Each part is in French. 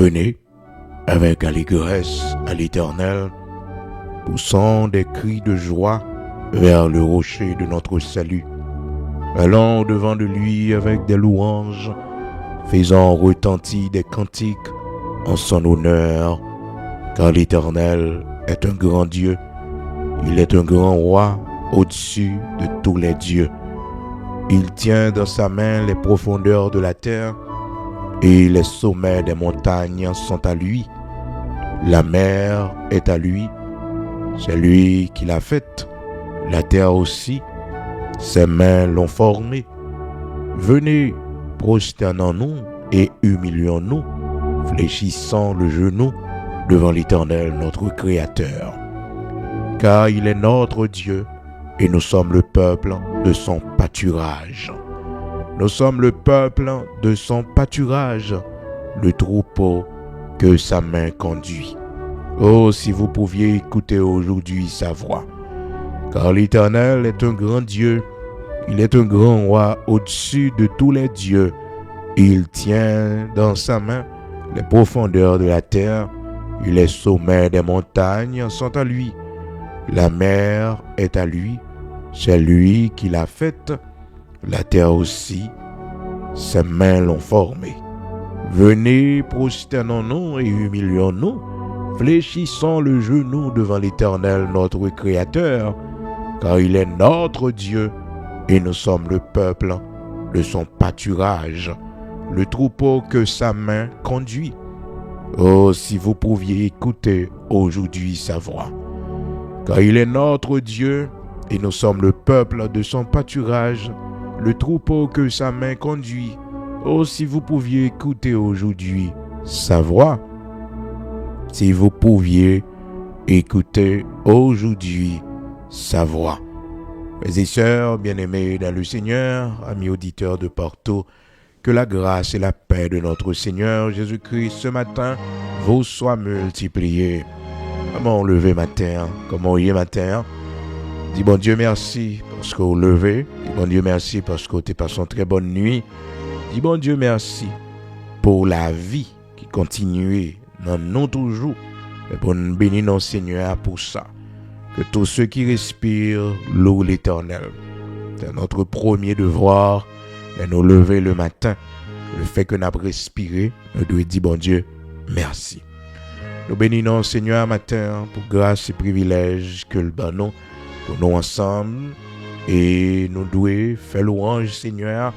Venez avec allégresse à l'Éternel, poussant des cris de joie vers le rocher de notre salut. Allons devant de lui avec des louanges, faisant retentir des cantiques en son honneur, car l'Éternel est un grand Dieu. Il est un grand roi au-dessus de tous les dieux. Il tient dans sa main les profondeurs de la terre, et les sommets des montagnes sont à lui. La mer est à lui, c'est lui qui l'a faite. La terre aussi, ses mains l'ont formée. Venez, prosternons-nous et humilions-nous, fléchissant le genou devant l'Éternel notre Créateur. Car il est notre Dieu, et nous sommes le peuple de son pâturage. Nous sommes le peuple de son pâturage, le troupeau que sa main conduit. Oh, si vous pouviez écouter aujourd'hui sa voix. Car l'Éternel est un grand Dieu, il est un grand roi au-dessus de tous les dieux. Il tient dans sa main les profondeurs de la terre, et les sommets des montagnes sont à lui. La mer est à lui, c'est lui qui l'a faite. La terre aussi, ses mains l'ont formée. Venez, prosternons-nous et humilions-nous, fléchissons le genou devant l'Éternel notre Créateur, car il est notre Dieu, et nous sommes le peuple de son pâturage, le troupeau que sa main conduit. Oh, si vous pouviez écouter aujourd'hui sa voix, car il est notre Dieu, et nous sommes le peuple de son pâturage, le troupeau que sa main conduit. Oh, si vous pouviez écouter aujourd'hui sa voix, si vous pouviez écouter aujourd'hui sa voix. Mes et sœurs bien-aimés dans le Seigneur, amis auditeurs de partout, que la grâce et la paix de notre Seigneur Jésus-Christ ce matin vous soient multipliées. Comment lever matin? Comment y est matin? Dis bon Dieu merci parce que vous levez. Dis bon Dieu merci parce que vous passé une très bonne nuit. Dis bon Dieu merci pour la vie qui continue dans nous toujours. Et pour nous bénir notre Seigneur pour ça. Que tous ceux qui respirent louent l'Éternel. C'est notre premier devoir de nous lever le matin. Le fait que nous avons respiré, nous devons dire bon Dieu merci. Nous bénissons Seigneur matin pour grâce et privilège que le banon pour nous ensemble. Et nous devons faire louange Seigneur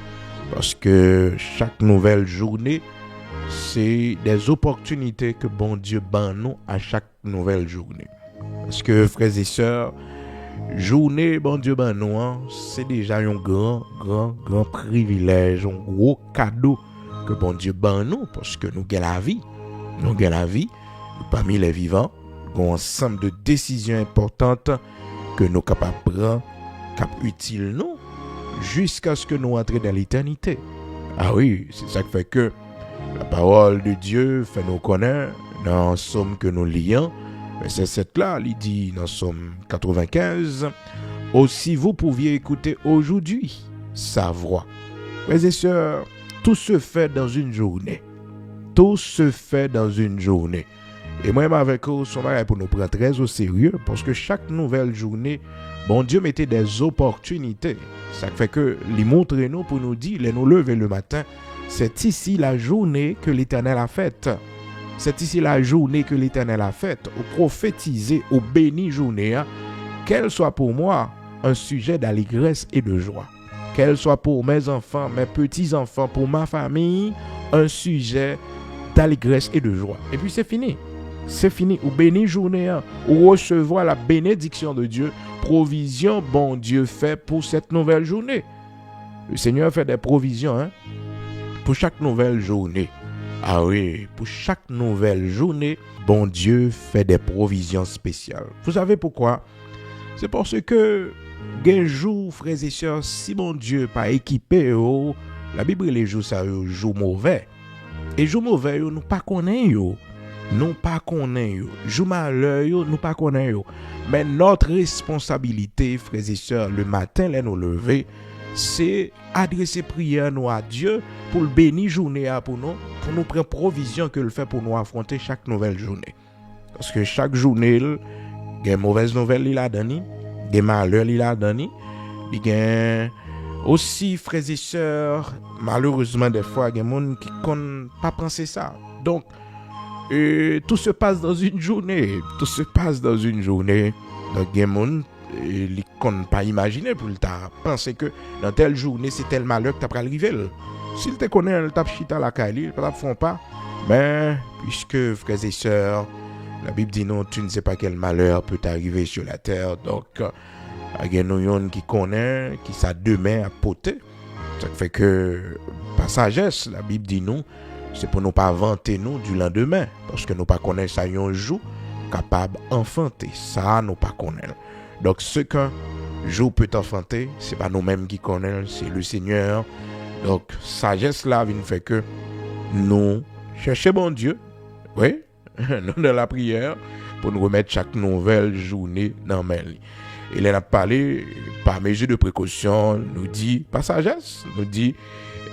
parce que chaque nouvelle journée, c'est des opportunités que bon Dieu ban nous à chaque nouvelle journée. Parce que frères et sœurs, journée bon Dieu ban nous, c'est déjà un grand privilège, un gros cadeau que bon Dieu ban nous parce que nous gagnons la vie. Nous gagnons la vie parmi les vivants, un ensemble de décisions importantes que nous capables de prendre, cap utile nous jusqu'à ce que nous entrions dans l'éternité. Ah oui, c'est ça qui fait que la parole de Dieu fait nous connaître dans Somme que nous lions. Verset 7 là, il dit dans Somme 95, aussi vous pouviez écouter aujourd'hui sa voix. Frères et sœurs, tout se fait dans une journée. Tout se fait dans une journée. Et moi-même avec vous, son mari pour nous prendre très au sérieux, parce que chaque nouvelle journée, bon Dieu mettait des opportunités. Ça fait que les montrer nous pour nous dire, les nous lever le matin, c'est ici la journée que l'Éternel a faite. C'est ici la journée que l'Éternel a faite. Au prophétiser, au béni journée, qu'elle soit pour moi un sujet d'allégresse et de joie. Qu'elle soit pour mes enfants, mes petits-enfants, pour ma famille, un sujet d'allégresse et de joie. Et puis c'est fini. C'est fini. Ou béni journée, ou recevoir la bénédiction de Dieu, provision bon Dieu fait pour cette nouvelle journée. Le Seigneur fait des provisions pour chaque nouvelle journée. Ah oui, pour chaque nouvelle journée, bon Dieu fait des provisions spéciales. Vous savez pourquoi? C'est parce que, un jour, frères et sœurs, si bon Dieu pas équipé, la Bible les jours ça jour mauvais. Et jour mauvais, nous pas connaissons. Nous pas connaissons. Jour malheur, nous pas connaissons. Mais notre responsabilité, frères et sœurs, le matin, là nous lever, c'est adresser prière nous à Dieu pour le bénir journée pour nous, pour nous prendre provision que le fait pour nous affronter chaque nouvelle journée. Parce que chaque journée, il y a une mauvaise nouvelle, il a donné, des malheurs, il a donné, il y a aussi, frères et sœurs, malheureusement, des fois, il y a des gens qui ne pas penser ça. Donc, tout se passe dans une journée. Tout se passe dans une journée. Donc, il y a des gens qui ne pas imaginer pour le temps. Penser que dans telle journée, c'est tel malheur que tu as arrivé. S'il te connaît, il t'a chita la caille, il ne font pas. Mais, puisque, frères et sœurs, la Bible dit non, tu ne sais pas quel malheur peut t'arriver sur la terre. Donc, il y a des gens qui connaissent, qui ça demain à poter. Ça fait que, par sagesse, la Bible dit non, c'est pour nous pas vanter nous du lendemain. Parce que nous pas connaissons ça un jour capable d'enfanter. Ça, nous pas connaissons. Donc, ce qu'un jour peut enfanter, c'est pas nous-mêmes qui connaissons, c'est le Seigneur. Donc, sagesse là, vient fait que nous cherchons bon Dieu. Oui, nous dans la prière, pour nous remettre chaque nouvelle journée dans main. Il en a parlé par mesure de précaution, nous dit, par sagesse, nous dit,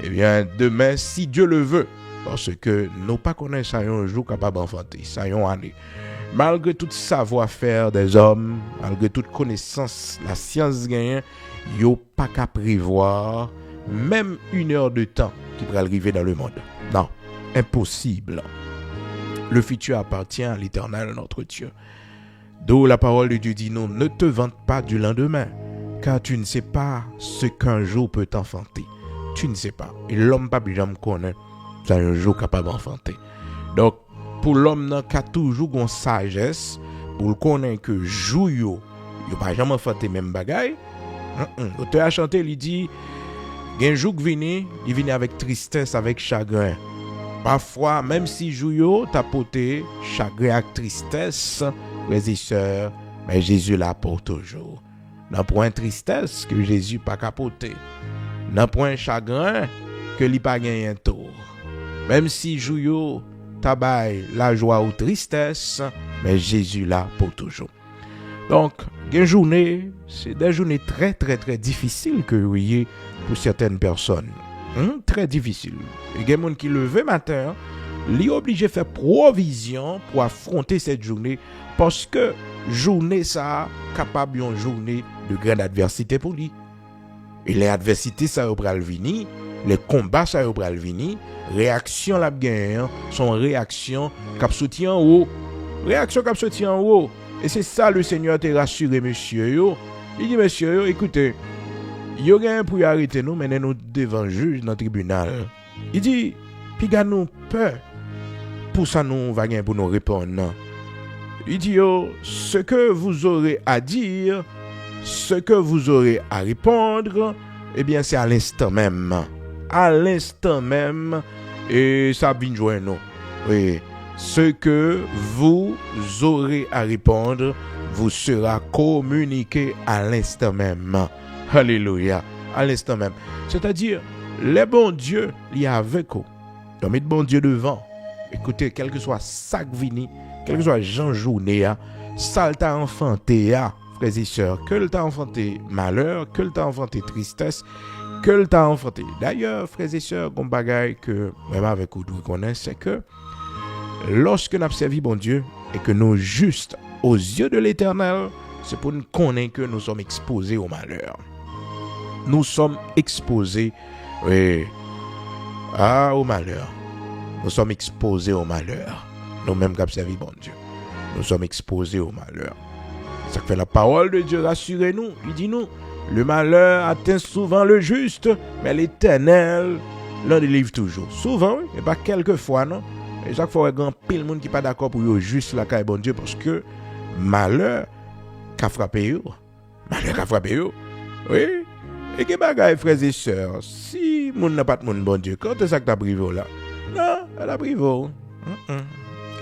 eh bien, demain, si Dieu le veut, parce que nous pas connaissons un jour capable d'enfanter, ça y est année. Malgré tout savoir-faire des hommes, malgré toute connaissance, la science gagne, yo pas qu'à prévoir même une heure de temps qui pourrait arriver dans le monde. Non, impossible. Le futur appartient à l'Éternel, notre Dieu. D'où la parole de Dieu dit non, ne te vante pas du lendemain, car tu ne sais pas ce qu'un jour peut t'enfanter. Tu ne sais pas. Et l'homme pas jamais connaît, c'est un jour capable d'enfanter. Donc, pour l'homme qui a toujours une sagesse, pour le connaître que jour yo pas jamais enfanté même bagaille. L'auteur a chanté, il dit, il y a un jour qui vient, il vient avec tristesse, avec chagrin. Parfois, même si jour t'as porté chagrin avec tristesse, frères et sœurs, mais Jésus là pour toujours. Dans point tristesse que Jésus pas capoté. Dans point chagrin que lui pas gagné un tour. Même si jour tabaye la joie ou tristesse, mais Jésus là pour toujours. Donc, une journée, c'est des journées très très très difficiles que vous voyez pour certaines personnes. Très difficile. Il y a des gens qui levent matin, li obligé de faire provision pour affronter cette journée parce que journée ça capable une journée de grande adversité pour lui. Et les adversités ça va venir, les combats ça va venir, réaction la gagne, son réaction cap soutien en haut. Réaction cap soutien en haut. Et c'est ça le Seigneur t'a rassuré monsieur yo. Il dit monsieur yo, écoutez, yo gagne pour arrêter nous mener nous devant juge dans le tribunal. Il dit puis gars nous peur. Pour ça nous va gagner pour nous répondre. Il dit yo, ce que vous aurez à dire, ce que vous aurez à répondre, eh bien c'est à l'instant même. À l'instant même et ça vient joindre nous. Oui. Ce que vous aurez à répondre vous sera communiqué à l'instant même. Alléluia. À l'instant même. C'est-à-dire, les bons dieux, il y a avec vous. Donc, mettez bon Dieu devant. Écoutez, quel que soit sac vini, quel que soit Jean journée, ça t'a enfanté, frères et sœurs, que le t'a enfanté malheur, que le t'a enfanté tristesse, que le t'a enfanté. D'ailleurs, frères et sœurs, qu'on bagaille que, même avec vous, nous connaissons, c'est que lorsque nous avons servi bon Dieu et que nous juste aux yeux de l'Éternel, c'est pour nous connaître que nous sommes exposés au malheur. Nous sommes exposés au malheur. Nous sommes exposés au malheur. Nous-mêmes qui avons servi bon Dieu. Nous sommes exposés au malheur. Ça fait la parole de Dieu, rassurez-nous. Il dit nous, le malheur atteint souvent le juste, mais l'Éternel l'en délivre toujours. Souvent, oui, et pas quelquefois, non. Et chaque fois, il y a un pile monde qui n'est pas d'accord pour juste la caille bon Dieu parce que malheur qu'a frappé eux. Malheur qu'a frappé eux. Oui. Et que bagaille, frères et sœurs, si monde n'a pas de monde bon Dieu, quand est-ce que tu as privé là? Non, elle a privé.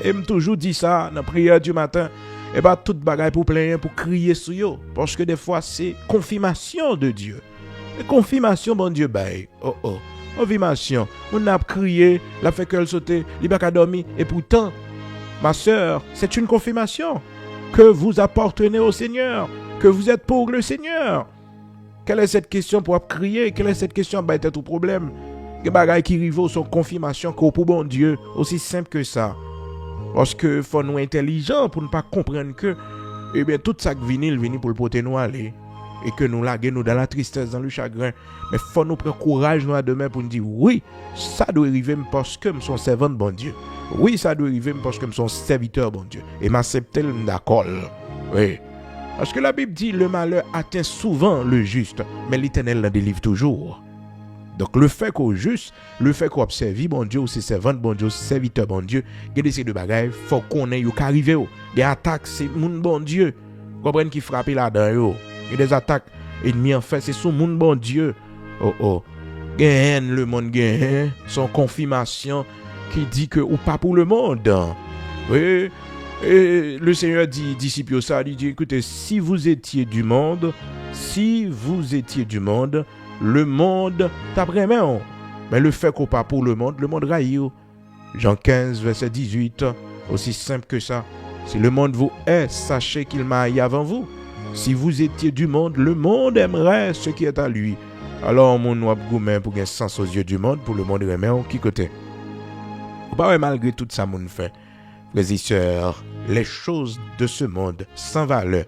Et me toujours dit ça dans la prière du matin. Et pas toute bagaille pour plaindre, pour crier sur eux. Parce que des fois, c'est confirmation de Dieu. Et confirmation, bon Dieu, baille. Confirmation. On a crié, la fait qu'elle sauter, il a dormi. Et pourtant, ma sœur, c'est une confirmation que vous appartenez au Seigneur, que vous êtes pour le Seigneur. Quelle est cette question pour crier? Quelle est cette question? Bah, c'est tout problème. Les bagailles qui arrivent sont confirmation qu'on pour bon Dieu. Aussi simple que ça. Parce que faut nous intelligents pour ne pas comprendre que eh bien tout ça qui vient pour le porter nous aller et que nous laguer nous dans la tristesse, dans le chagrin. Mais faut nous prendre courage nous à demain pour nous dire oui, ça doit arriver parce que je suis servant de bon Dieu. Oui, ça doit arriver parce que je suis serviteur de bon Dieu. Et m'accepter d'accord. Oui. Parce que la Bible dit le malheur atteint souvent le juste, mais l'Éternel le délivre toujours. Donc le fait qu'au juste, le fait qu'on observe bon Dieu, c'est servant bon Dieu, serviteur bon Dieu, il y a des bagages, faut qu'on ait arrivé. Des attaques, c'est mon bon Dieu. Comprenez qui frappe là-dedans. Il y a des attaques ennemies en fait, c'est sous mon bon Dieu. Oh. Gagne le monde gagne, son confirmation qui dit que ou pas pour le monde. Oui. Et le Seigneur dit, disciples ça, il dit, écoutez, si vous étiez du monde, le monde t'apprendrait. Mais le fait qu'on pas pour le monde raille. Jean 15, verset 18, aussi simple que ça. Si le monde vous hait, sachez qu'il m'a haï avant vous. Si vous étiez du monde, le monde aimerait ce qui est à lui. Alors, mon noir gourmet pour un sens aux yeux du monde, pour le monde aimer, qui côté. Pas malgré tout ça, mon fait. Frères et sœurs, les choses de ce monde sans valeur,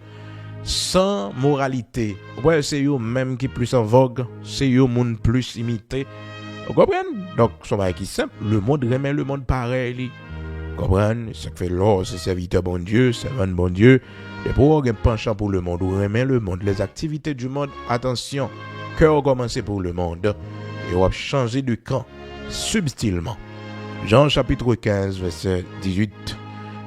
sans moralité, ouais, c'est eux même qui plus en vogue, c'est eux monde plus imité. Vous comprenez? Donc, son bail qui simple, le monde remet le monde pareil. Vous comprenez? Ça fait l'or, c'est serviteur bon Dieu, servant bon Dieu. Et pour un penchant pour le monde, ou remet le monde, les activités du monde, attention, cœur commencer pour le monde. Et on va changer de camp subtilement. Jean chapitre 15, verset 18.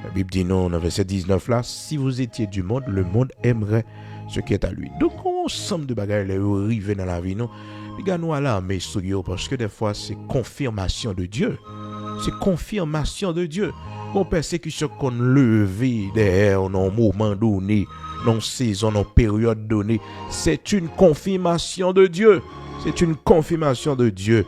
La Bible dit non, dans verset 19 là, si vous étiez du monde, le monde aimerait ce qui est à lui. Donc, on somme de bagages les arriver dans la vie, non? Regardez-nous à la mais parce que des fois, c'est confirmation de Dieu. C'est confirmation de Dieu. Mon persécution qu'on levé derrière, dans un moment donné, dans une saison, dans une période donnée, c'est une confirmation de Dieu. C'est une confirmation de Dieu.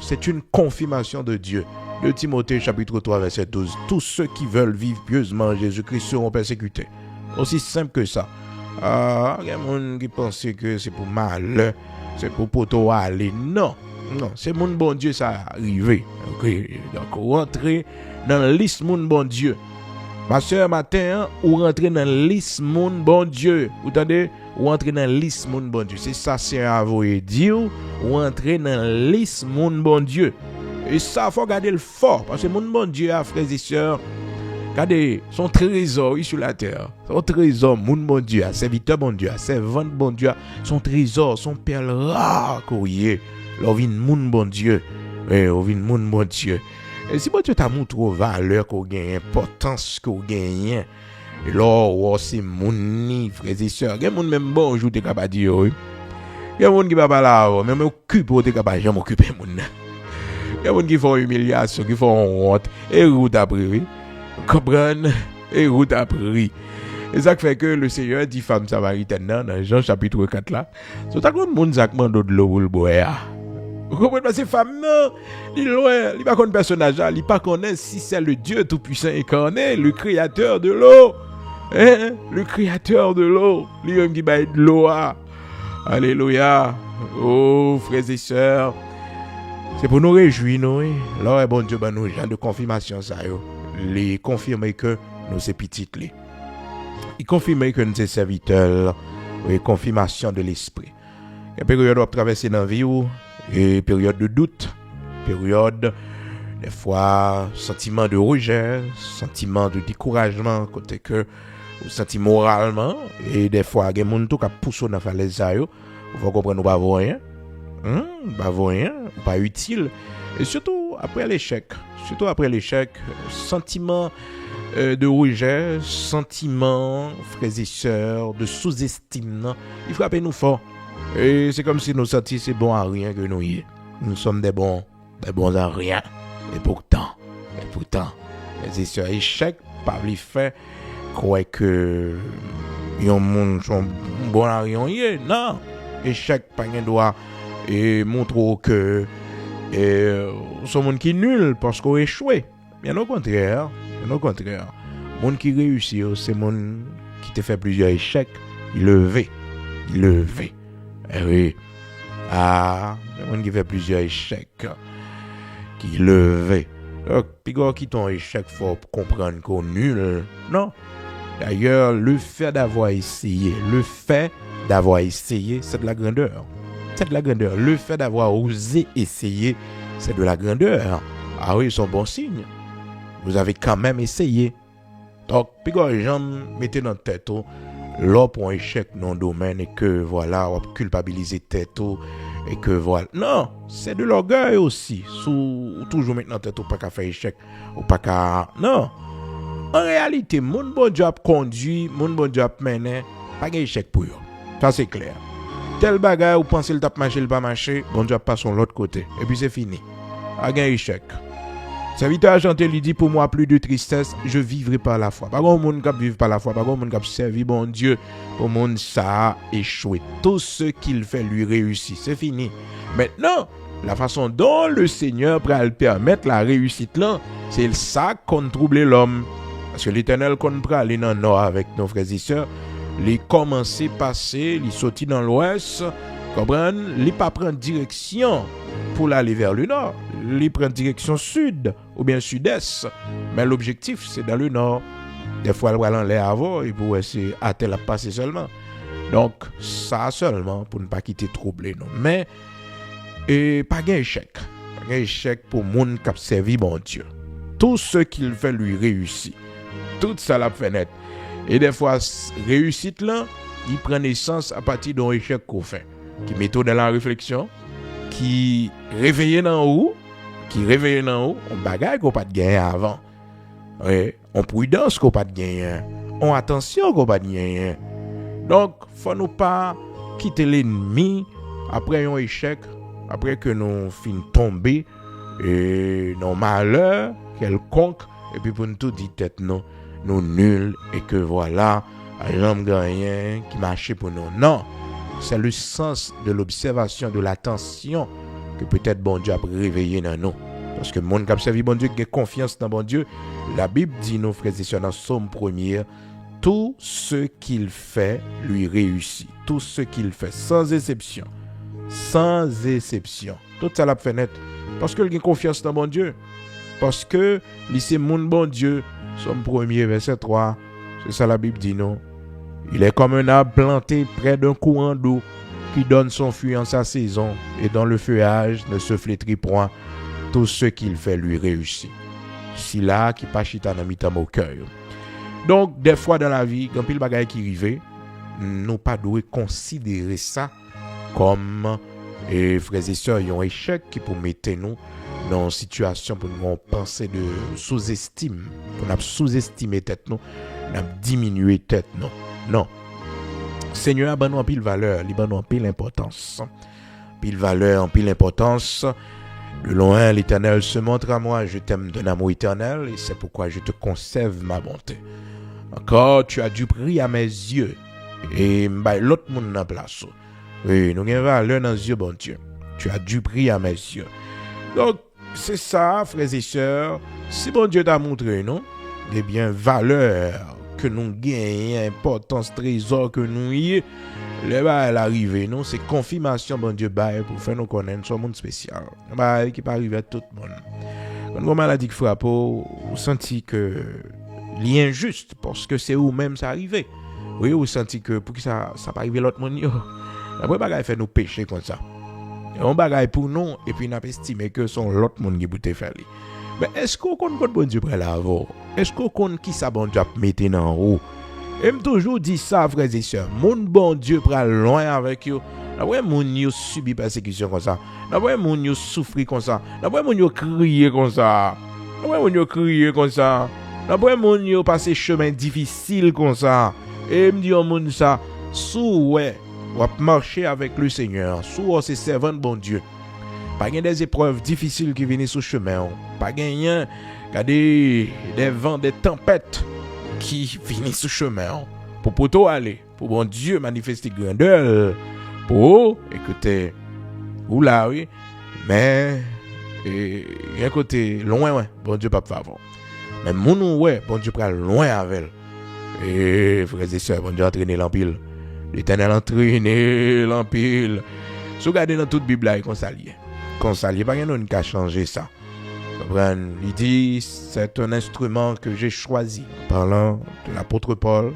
C'est une confirmation de Dieu. De Timothée chapitre 3 verset 12. Tous ceux qui veulent vivre pieusement en Jésus-Christ seront persécutés. Aussi simple que ça. Il y a des gens qui pensent que c'est pour mal, c'est pour poto aller. Non, c'est mon bon Dieu ça arrivé. Okay. Donc rentrer dans la liste mon bon Dieu. Ma soeur matin, ou rentrer dans la liste mon bon Dieu. Vous entendez? Ou entrer dans la liste mon bon Dieu. C'est ça, c'est à vous dire. Ou entrer dans la liste mon bon Dieu. Et ça, il faut garder le fort. Parce que mon bon Dieu, frères et sœurs, regardez son trésor sur la terre. Son trésor, mon bon Dieu, serviteur bon Dieu, servant bon Dieu, son trésor, son perle rare, courrier. L'ovine mon bon Dieu. L'ovine mon bon Dieu. Et si bon Dieu t'a montré valeur qu'on gagne, importance qu'on gagne, et là, c'est mon ni, frères et sœurs. Il y a des même bonjour, t'es capable de dire, oui. Il y a des gens qui ne sont pas là, mais m'occupe, t'es capable de m'occuper, mon. Il y a des gens qui font humiliation, qui font honte, et route après, oui. Comprendre, et route après. Et ça fait que le Seigneur dit femme samaritaine dans Jean chapitre 4 là. C'est un grand monde qui demande de l'eau pour le boire. Vous comprenez pas ces femmes non, il loin, il pas connaît personnage, il pas connaît si c'est le Dieu tout puissant incarné, le créateur de l'eau. Hein? Le créateur de l'eau, lui qui va de l'eau. Alléluia. Oh frères et sœurs, c'est pour nous réjouir nous. Là bon Dieu ben nous gens de confirmation ça yo. Les confirmer que nous c'est petites les. Il confirme que nous sommes serviteurs, et confirmation de l'esprit. Il y a une période où on traverser dans la vie, et période de doute, période, des fois, sentiment de rejet, sentiment de découragement, côté que, ou senti moralement, et des fois, il y a des gens qui poussent dans la falaise, vous faut comprendre, nous ne pouvons rien, pas utile, et surtout après l'échec, sentiment de rejet, sentiment, frères et sœurs, de sous-estime, il frappe nous fort. Et c'est comme si nous sentions c'est bon à rien que nous y est. Nous sommes des bons à rien. Et pourtant, frères et sœurs, échec par les faits, croient que yon monde sont bons à rien y est. Non, échec par un doigt et montre que sont monde qui nul parce qu'on échoué. Bien au contraire. Monde qui réussit, c'est monde qui te fait plusieurs échecs, il levé. Eh oui. monde qui fait plusieurs échecs, qui levé. Donc, puis quand qui ton échec, faut comprendre qu'on est nul. Non. D'ailleurs, le fait d'avoir essayé, c'est de la grandeur. C'est de la grandeur. Le fait d'avoir osé essayer, c'est de la grandeur. Ah oui, c'est un bon signe. Vous avez quand même essayé. Donc, puis quand les gens mettent dans tête, là pour un échec dans le domaine et que voilà, on culpabiliser tête et que voilà. Non, c'est de l'orgueil aussi. Sous toujours maintenant tête ou pas qu'à faire échec ou pas qu'à non. En réalité, mon bon job conduit, mon bon job mené, pas d'échec pour eux. Ça c'est clair. Tel bagage ou pensez le tape marcher, le pas marcher, bon job passe sur l'autre côté et puis c'est fini. Pas d'échec. Serviteur a chanté, lui dit, pour moi, plus de tristesse, je vivrai par la foi. Pas grand monde qui vivre par la foi, pas grand monde qui servi bon Dieu, pour monde ça a échoué. Tout ce qu'il fait lui réussit. C'est fini. Maintenant, la façon dont le Seigneur peut permettre la réussite là, c'est ça qu'on trouble l'homme. Parce que l'Éternel qu'on peut aller dans le nord avec nos frères et sœurs, les commencer passer, les sortir dans l'ouest, comprendre, les pas prendre direction pour aller vers le nord, les prendre direction sud ou bien sud-est, mais l'objectif c'est dans le nord. Des fois elle va en l'air avant et pour essayer à tel à passer seulement. Donc ça seulement pour ne pas quitter troublé non. Mais pas d'échec. Pas d'échec pour monde qui a servi bon Dieu. Tout ce qu'il fait lui réussit. Tout ça l'a fait net. Et des fois réussite là, il prend naissance à partir d'un échec qu'on fait, qui met dans la réflexion, qui réveille dans haut, on bagaille qu'on pas de gagner avant. Oui, on prudence qu'on pas de gagner, on attention qu'on pas de gagner. Donc, faut nous pas quitter l'ennemi après un échec, après que nous finissons tomber et nos malheurs quelconque et puis pour nous tout dire tête nous nuls et que voilà, l'homme gagnant qui marche pour nous. Non. C'est le sens de l'observation, de l'attention que peut-être bon Dieu a réveillé dans nous. Parce que le monde qui a servi bon Dieu, qui a confiance dans bon Dieu, la Bible dit, nos frères et sœurs, dans Somme 1er, tout ce qu'il fait lui réussit. Tout ce qu'il fait, sans exception. Sans exception. Tout ça l'a fait net. Parce qu'il a confiance dans bon Dieu. Parce que, c'est mon bon Dieu. Somme 1er, verset 3. C'est ça la Bible dit, non? Il est comme un arbre planté près d'un courant d'eau qui donne son fruit en sa saison et dont le feuillage ne se flétrit point. Tout ce qu'il fait lui réussit. C'est là qui pas chita dans mitam au cœur. Donc, des fois dans la vie, quand il bagaille qui arrive, nous pas doit considérer ça comme frères et sœurs, un échec qui pour mettre nous dans une situation pour nous penser de sous-estime, pour nous sous-estimer tête nous, nous diminuer tête nous. Non. Seigneur a ban nous en pile valeur, il ban nous en pile importance. Pile valeur, en pile importance. De loin, l'Éternel se montre à moi, je t'aime d'un amour éternel et c'est pourquoi je te conserve ma bonté. Encore, tu as du prix à mes yeux et l'autre monde en place. Oui, nous avons valeur dans les yeux, bon Dieu. Tu as du prix à mes yeux. Donc, c'est ça, frères et sœurs. Si bon Dieu t'a montré, non? Eh bien, valeur que nous gagnons, importance, trésor que nous y le bail arrivé, non, c'est confirmation bon Dieu bail pour faire nous connaître un monde spécial. Bail qui pas arriver à tout le monde. Quand une maladie qui frappe, vous sentez que l'injuste parce que c'est vous même ça arrivé. Oui, vous sentez que pour que ça pas arriver l'autre monde yo. Après bagaille fait nous pécher comme ça. On bagaille pour nous et puis n'a estimé que son l'autre monde qui bouté faire. Mais est-ce qu'on compte bon Dieu près là est-ce qu'on compte qui ça bon Dieu mettre en haut? Et me toujours dit ça, frères et sœurs. Mon bon Dieu prend loin avec eux. D'après mon yo subit persécution comme ça. D'après mon yo souffrir comme ça. D'après mon yo crier comme ça. D'après mon yo crier comme ça. D'après mon yo passer chemin difficile comme ça. Et me dit au monde ça, sous ouais, on va marcher avec le Seigneur. Sous c'est servant de bon Dieu. Pas gain des épreuves difficiles qui viennent sur chemin. Pas gain des vents, des tempêtes qui finissent sur chemin pour poto aller, pour bon Dieu manifester grandeur, pour écoutez, ou là oui, mais il y a un côté loin, ouais, bon Dieu pas favor. Mais mon ouais, bon Dieu prend loin avec elle. Et frères et sœurs, bon Dieu entraîner l'empile. L'Éternel entraîner l'empile. Si vous regardez dans toute Bible, là, il est consalié. Pas qu'il y a changer ça. Il dit, c'est un instrument que j'ai choisi, en parlant de l'apôtre Paul,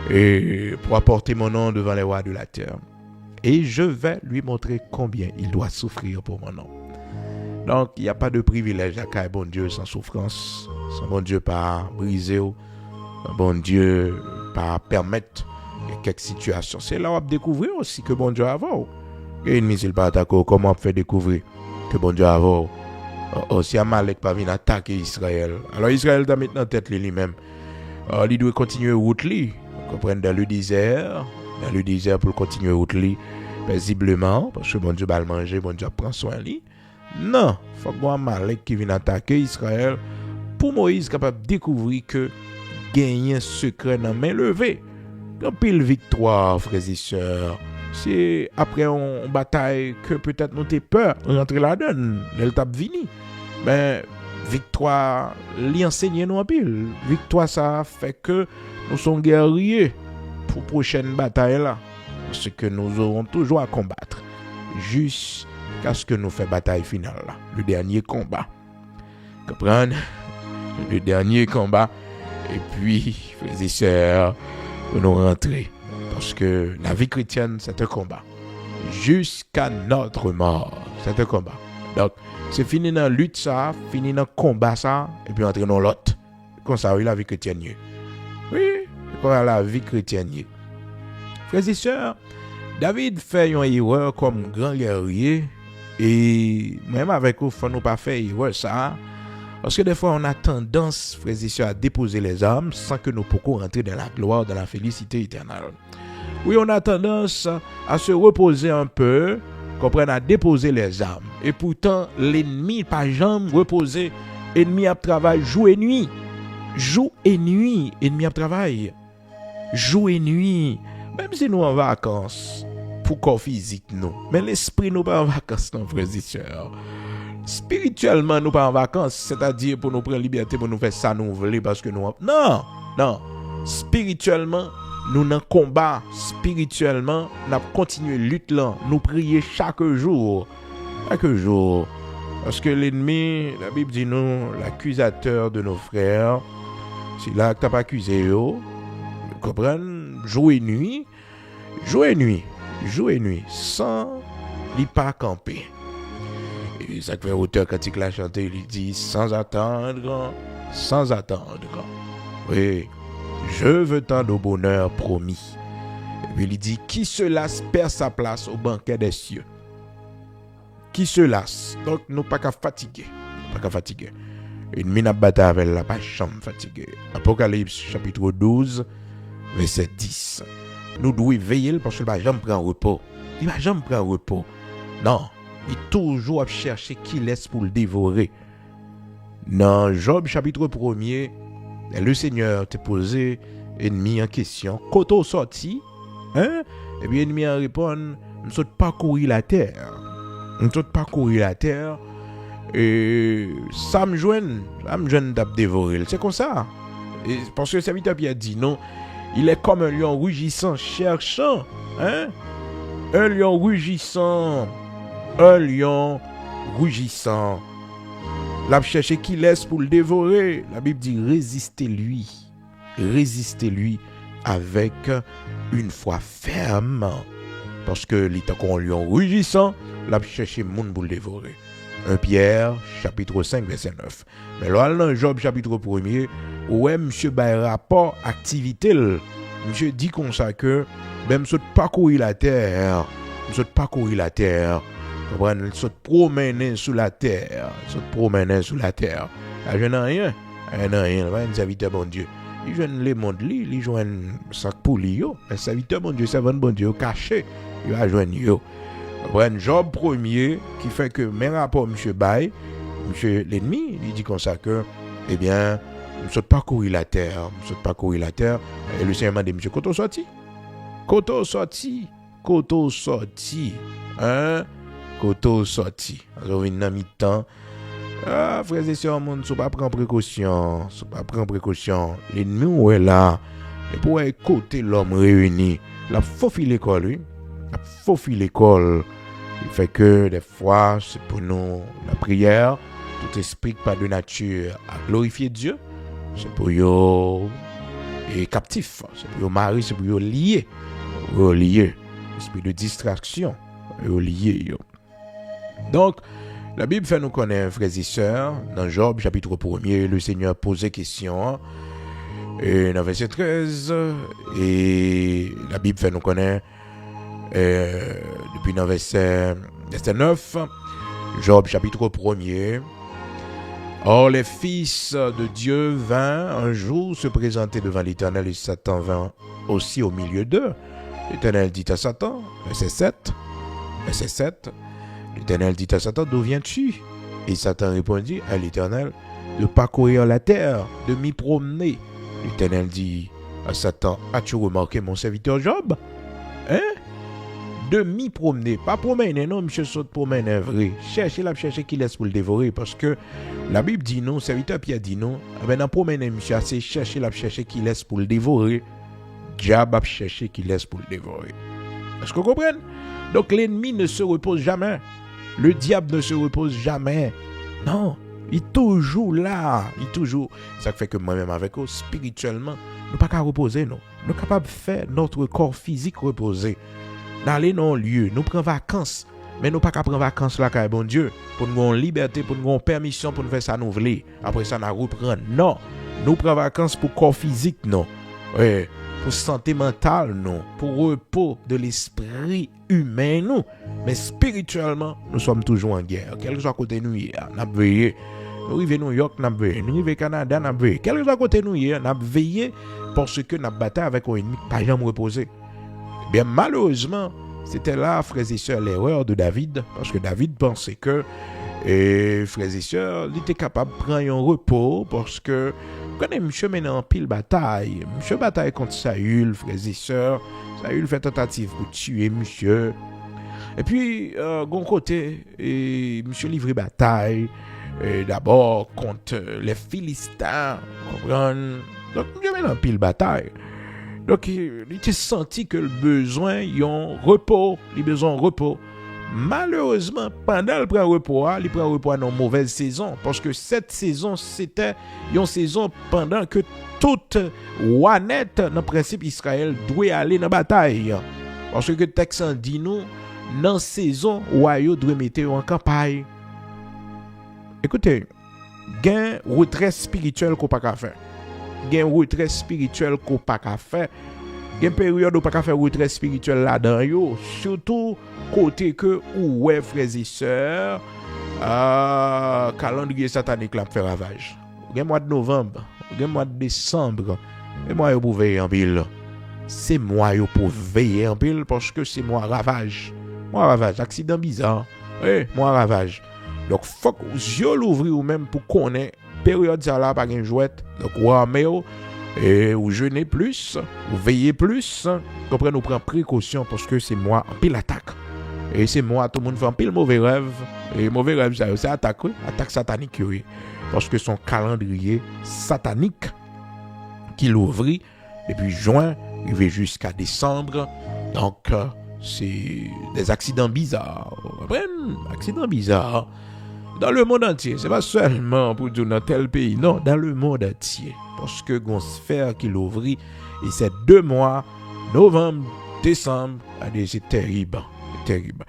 et pour apporter mon nom devant les rois de la terre. Et je vais lui montrer combien il doit souffrir pour mon nom. Donc, il n'y a pas de privilège à un bon Dieu sans souffrance, sans bon Dieu pas briser, un bon Dieu pas permettre quelques situations. C'est là où on va découvrir aussi que bon Dieu a avant. Et l'ennemi, s'il pas attaqué, comment on fait découvrir que bon Dieu a avant. Aussi, Amalek pas venir attaquer Israël. Alors, Israël a maintenant tête lui-même. Il doit continuer route lui. Comprendre dans le désert pour continuer route lui paisiblement parce que bon Dieu va le manger, bon Dieu prend soin de lui. Non, faut que Amalek qui vient attaquer Israël pour Moïse capable de découvrir que gagner un secret dans main levée. Quand pile victoire, frères et sœurs. C'est après une bataille que peut-être nous t'es peur rentrer là-dedans, l'étape vini. Mais victoire, l'y enseigner nous en pile. Victoire, ça fait que nous sommes guerriers pour la prochaine bataille là. Parce que nous aurons toujours à combattre. Jusqu'à ce que nous fassions bataille finale là. Le dernier combat. Comprenez? Le dernier combat. Et puis, frères et sœurs, nous rentrer. Parce que la vie chrétienne, c'est un combat. Jusqu'à notre mort. C'est un combat. Donc, c'est fini dans la lutte, ça, fini dans le combat, ça, et puis entrer dans l'autre. Comme ça, oui, la vie chrétienne. Oui, comme la vie chrétienne. Frères et sœurs, David fait une erreur comme grand guerrier, et même avec vous, il ne faut pas faire erreur, ça. Parce que des fois, on a tendance, frères et sœurs, à déposer les armes sans que nous puissions rentrer dans la gloire, dans la félicité éternelle. Oui, on a tendance à se reposer un peu, comprendre, à déposer les armes. Et pourtant, l'ennemi, pas jamais reposer. Ennemi à travail, jour et nuit. Jour et nuit, ennemi à travail. Jour et nuit. Même si nous en vacances, pour corps physique, nous. Mais l'esprit, nous pas en vacances, non, frères et sœurs. Spirituellement, nous pas en vacances, c'est-à-dire pour nous prendre liberté, pour nous faire ça, nous voulons, parce que nous... Non. Spirituellement, nous n'en combat. Spirituellement, nous continuons lutte là. Nous prions chaque jour. Chaque jour. Parce que l'ennemi, la Bible dit nous, l'accusateur de nos frères, c'est là que tu n'as pas accusé, vous comprenez? Jour et nuit, sans n'y pas camper. Et ça fait auteur quand il a chanté, il dit sans attendre. Oui, je veux tant de bonheur promis. Et puis il dit qui se lasse perd sa place au banquet des cieux. Qui se lasse. Donc nous pas qu'à fatiguer. Une mine à bataille avec la pas chambre fatiguée. Apocalypse chapitre 12 verset 10. Nous devons veiller parce que jamais prendre repos. Il va jamais prendre repos. Non. Il toujours à chercher qui laisse pour le dévorer. Dans Job chapitre 1er, le Seigneur t'a posé ennemi en question. Quand on sorti, et bien ennemi a répondu, nous sommes parcourir la terre. Et ça me joigne d'ap dévorer. C'est comme ça. Et parce que le serviteur Pierre dit non, il est comme un lion rugissant, cherchant, un lion rugissant. L'a cherché qui laisse pour le dévorer. La Bible dit résistez-lui avec une foi ferme. Parce que l'état qu'on lion rugissant, l'a cherché monde pour le dévorer. 1 Pierre chapitre 5 verset 9. Mais là dans Job chapitre 1er, ouais monsieur bail rapport activité, monsieur dit comme ça que même saute parcourir la terre, il se promener sous la terre. Là, je n'ai rien. Un serviteur bon Dieu. Il joue les mondes, il joue un sac pour lui. Un serviteur bon Dieu, servant bon Dieu, caché. Il va joindre yo. Un Job premier qui fait que mes rapports, monsieur Baye, monsieur l'ennemi, il dit comme ça que, eh bien, nous ne sommes pas courir la terre. Et le Seigneur m'a dit, monsieur, Koto sorti. Koto sorti. Alors, une mi-temps. Frères et sœurs, ne sont pas prendre précaution. L'ennemi est là. Et pour écouter l'homme réuni. La faufile l'école, lui. Il fait que des fois, c'est pour nous la prière, tout esprit pas de nature à glorifier Dieu, c'est pour yo et captif, c'est pour yo mari, c'est pour yo lié, esprit de distraction, yo lié yo. Donc, la Bible fait nous connaître, frères et sœurs, dans Job chapitre 1er, le Seigneur posait question, et dans verset 13, et la Bible fait nous connaître, depuis dans verset 9, Job chapitre 1er, or les fils de Dieu vinrent un jour se présenter devant l'Éternel, et Satan vint aussi au milieu d'eux. L'Éternel dit à Satan, verset 7, l'Éternel dit à Satan, d'où viens-tu? Et Satan répondit à l'Éternel, de parcourir la terre, de m'y promener. L'Éternel dit à Satan, as-tu remarqué mon serviteur Job? Hein? De m'y promener, pas promener, non, monsieur saute promener, vrai. Chercher qui laisse pour le dévorer, parce que la Bible dit non, serviteur Pierre dit non, ben dans promener, monsieur, c'est chercher qui laisse pour le dévorer. Diable a cherché qui laisse pour le dévorer. Est-ce que vous comprenez? Donc l'ennemi ne se repose jamais. Le diable ne se repose jamais. Non, il est toujours là. Il est toujours. Ça fait que moi-même avec eux, spirituellement, nous ne pouvons pas reposer, non. Nous sommes capables de faire notre corps physique reposer. D'aller dans un lieu, nous prenons vacances. Mais nous ne pouvons pas prendre vacances là, car bon Dieu, pour nous avoir liberté, pour nous avoir permission, pour nous faire ça nous voulons. Après ça, nous reprendre. Non, nous prenons vacances pour corps physique, non. Ouais. Pour santé mentale, non. Pour repos de l'esprit humain, non. Mais spirituellement, nous sommes toujours en guerre. Quel que soit côté nous, nous avons veillé. Nous arrivons à New York, nous avons veillé. Nous arrivons au Canada, nous avons veillé. Quel que soit côté nous, nous avons veillé parce que nous avons battu avec un ennemi qui n'a pas jamais reposé. Bien, malheureusement, c'était là, frères et sœurs, l'erreur de David. Parce que David pensait que, frères et sœurs, il était capable de prendre un repos parce que quand monsieur mène en pile bataille, monsieur bataille contre Saül, frères et sœurs, Saül fait tentative pour tuer monsieur. Et puis, d'un côté, monsieur livre bataille, d'abord contre les Philistins, comprenez? Donc, monsieur mène en pile bataille. Donc, il était senti que le besoin, il y a un repos, il besoin de repos. Malheureusement, pendant le prend repos, il prend repos dans une mauvaise saison. Parce que cette saison, c'était une saison pendant que toute Wanette, dans le principe Israël, doit aller dans la bataille. Parce que le texte dit nous, dans la saison, Wayo doit mettre en campagne. Écoutez, il y a une retraite spirituelle qu'on n'a pas faire. Il y a une retraite spirituelle qu'on n'a pas faire. Il y a une période où on n'a pas faire retraite spirituelle là-dedans. Surtout côté que, ouais, frères et sœurs, calendrier satanique là fait ravage. Il y a mois de novembre, il y a mois de décembre, et moi, pour veiller en pile. C'est moi pour veiller en pile parce que c'est moi ravage. Moi ravage, accident bizarre. Moi ravage. Donc, faut que vous yeux l'ouvrir ou même pour connaître période ça là pas une jouette. Donc, et vous jeûnez plus, vous veillez plus, comprenez, nous prenons précaution parce que c'est moi en pile attaque. Et c'est moi, tout le monde fait un pile mauvais rêve. Et mauvais rêve, c'est attaque, oui, attaque satanique, oui. Parce que son calendrier satanique qu'il ouvrit depuis juin, il va jusqu'à décembre. Donc, c'est des accidents bizarres. Accidents bizarres. Dans le monde entier, c'est pas seulement pour dire dans tel pays, non, dans le monde entier. Parce que gon sphère qu'il ouvrit, et c'est 2 mois, novembre, décembre, c'est terrible, terrible.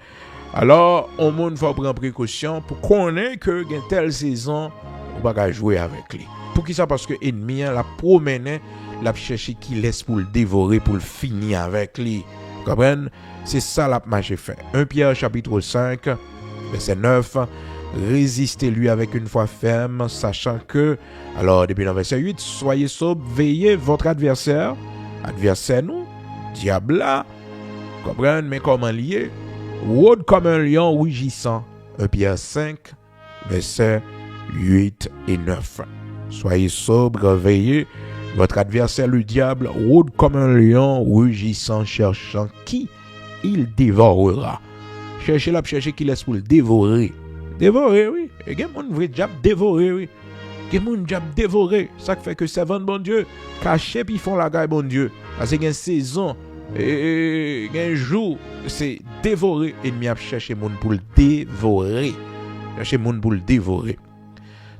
Alors, au monde faut prendre précaution pour connaître que dans telle saison, on va pas jouer avec lui. Pour qui ça? Parce que l'ennemi la promène, la chercher qui laisse pour le dévorer, pour le finir avec lui. Vous comprenez? C'est ça la marche fait. 1 Pierre chapitre 5, verset 9. Résistez-lui avec une foi ferme, sachant que, alors depuis le verset 8, soyez sobres, veillez votre adversaire nous, diable là, comprenez, mais comment lié, rôde comme un lion rugissant. 1 Pierre 5, verset 8 et 9. Soyez sobres, veillez, votre adversaire le diable rôde comme un lion rugissant, cherchant qui il dévorera. Cherchez qui laisse pour le dévorer. Dévorer, oui. Et il y a mon vrai diable dévorer, oui. Il y a mon diable dévorer. Ça fait que servant bon Dieu, caché puis font la gueule bon Dieu. Parce qu'il y a une saison Et un jour, c'est dévorer. Ennemi a cherché moun pour le dévorer. Chercher moun pour le dévorer.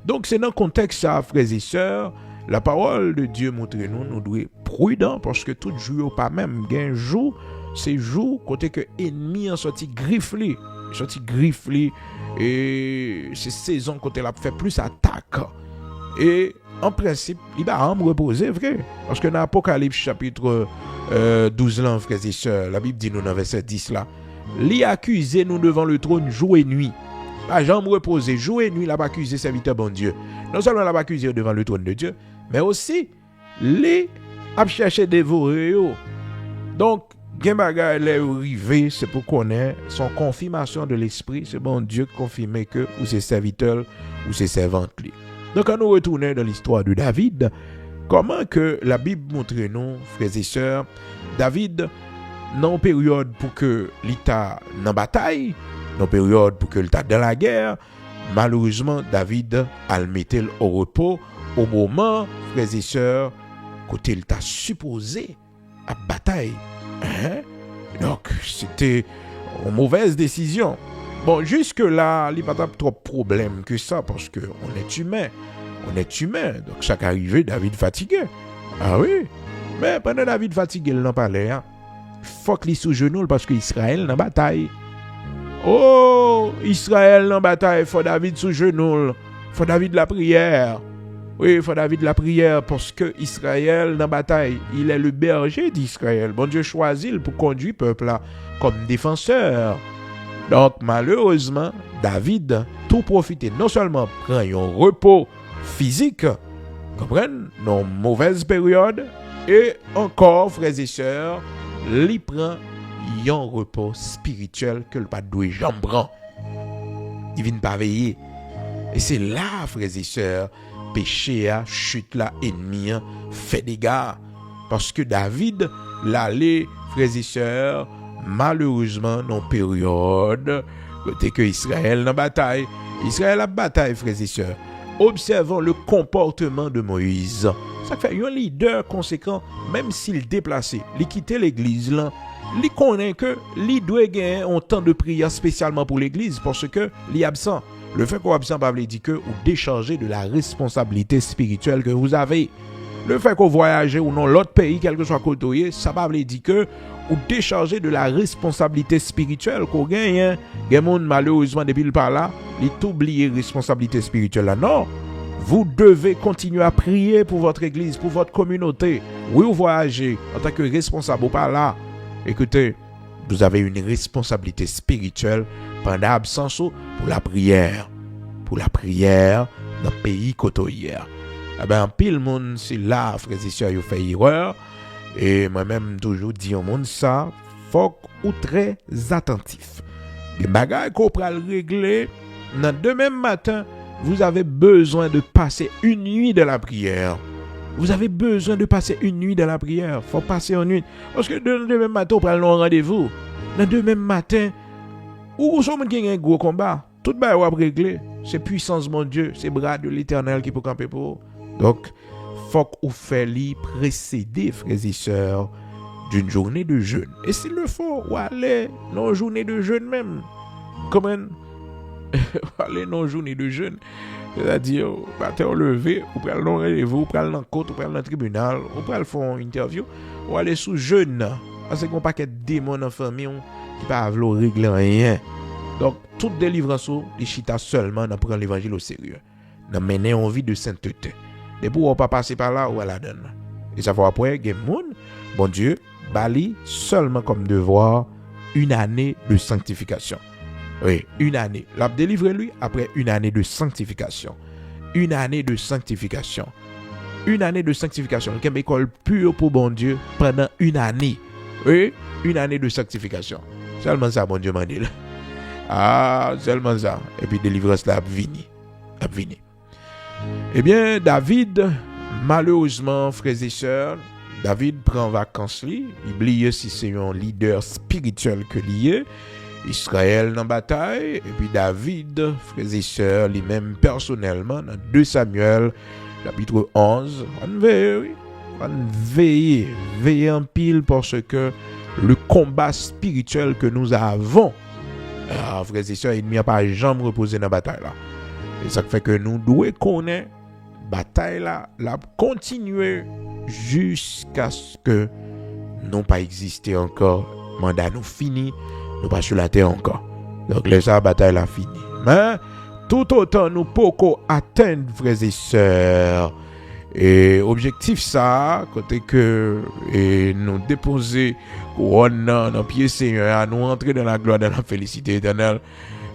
Donc, c'est dans le contexte, ça, frères et sœurs, la parole de Dieu montre nous devons être prudents parce que tout jour pas même. Un jour, c'est jour côté que ennemi a sorti grifflé. Et c'est saison côté la fait plus attaque. Et en principe, il va me reposer, vrai. Parce que dans l'Apocalypse chapitre 12 là, frères et sœurs, la Bible dit nous dans verset 10 là, l'y accuser nous devant le trône jour et nuit. Pas jamais reposer, jour et nuit, l'a accusé serviteur bon Dieu. Non seulement l'a accusé devant le trône de Dieu, mais aussi les a cherché dévorer. Donc, gen bagay lè arrivé, c'est pour connaître son confirmation de l'esprit, c'est bon Dieu confirmer que ou c'est serviteur ou c'est servante. Donc, quand nous retournons dans l'histoire de David, comment que la Bible montre nous, frères et sœurs, David, dans période pour que l'État dans bataille, dans période pour que l'État dans la guerre, malheureusement, David a le mettre au repos au moment, frères et sœurs, côté l'État supposé à bataille. Donc, c'était une mauvaise décision. Bon, jusque-là, il n'y a pas trop de problème que ça, parce qu'on est humain. Donc, chaque arrivée, David fatigué. Ah oui. Mais pendant David fatigué, il n'en parlait. Faut qu'il sous genou parce qu'Israël est en bataille. Oh, Israël en bataille, faut David sous genou. Faut David la prière. Oui, il faut David la prière parce que Israël dans la bataille, il est le berger d'Israël. Bon Dieu choisit pour conduire le peuple là comme défenseur. Donc malheureusement, David tout profité non seulement prend un repos physique, comprennent, dans une mauvaise période, et encore, frères et sœurs, il prend un repos spirituel que le pas doué jamais prend. Il vient pas veiller. Et c'est là, frères et sœurs, péché, chute là, ennemi, fait des dégâts. Parce que David, l'allait, frères et sœurs, malheureusement, dans une période, côté que Israël dans bataille. Israël a bataille, frères et sœurs. Observons le comportement de Moïse. Ça fait un leader conséquent, même s'il déplacé, il quittait l'église là, il connaît que il doit gagner un temps de prière spécialement pour l'église parce que il est absent. Le fait qu'on est absent, ça veut dire que vous déchargez de la responsabilité spirituelle que vous avez. Le fait qu'on voyage ou non l'autre pays, quel que soit côté, ça veut dire que vous déchargez de la responsabilité spirituelle qu'on gagne. Il y a des gens, malheureusement, depuis le par là, ils oublient la responsabilité spirituelle là. Non, vous devez continuer à prier pour votre église, pour votre communauté. Oui, vous voyagez en tant que responsable par là. Écoutez, vous avez une responsabilité spirituelle pendant l'absence pour la prière. Pour la prière dans le pays côtoyer. Eh bien, pile monde, c'est là, frères et sœurs, ils fait erreur. Et moi-même, toujours dis au monde ça, faut ou très attentif. Les bagages qu'on peut régler, dans demain matin, vous avez besoin de passer une nuit de la prière. Vous avez besoin de passer une nuit dans la prière. Il faut passer une nuit. Parce que demain matin, on prend un rendez-vous. Dans demain matin, où sommes qui a un gros combat, tout le monde va régler. C'est puissance, mon Dieu. C'est bras de l'Éternel qui peut camper pour vous. Donc, il faut qu'on fasse précéder, frères et sœurs, d'une journée de jeûne. Et s'il le faut, ou aller dans une journée de jeûne même. Comment? Aller dans une journée de jeûne. C'est-à-dire, matin levé, ou pral non rendez-vous, ou pral dans côte, ou pral dans tribunal, ou pral faire une interview, ou aller sous jeûne. Parce qu'on paquet de démons en famille qui pas vouloir régler rien. Donc, toute délivrance, les chita seulement dans prendre l'évangile au sérieux. Dans mener en vie de sainteté. Et pour ne pas passer par là, ou à la donne. Et ça va après, il y a bon Dieu, bali seulement comme devoir une année de sanctification. Oui, une année. L'a délivré lui après une année de sanctification. Une année de sanctification. Une année de sanctification. Il y a une école pure pour bon Dieu pendant une année. Oui, une année de sanctification. Seulement ça, bon Dieu m'a dit. Ah, seulement ça. Et puis délivrance là, vini. Eh bien, David, malheureusement, frères et sœurs, David prend vacances lui. Il oublie si c'est un leader spirituel que lié. Israël dans la bataille, et puis David, frères et sœurs, lui-même personnellement, dans 2 Samuel, chapitre 11, veiller en pile parce que le combat spirituel que nous avons, frères et sœurs, il n'y a pas jamais reposé dans la bataille là. Et ça fait que nous devons connaître la bataille là, la continuer jusqu'à ce que nous pas exister encore. Mandat nous fini, nous pas sur la terre encore. Donc la bataille là fini. Mais tout autant nous pouvons atteindre, frères et sœurs, et objectif ça, côté que nous déposer couronne dans pied Seigneur, nous entrer dans la gloire, dans la félicité éternelle.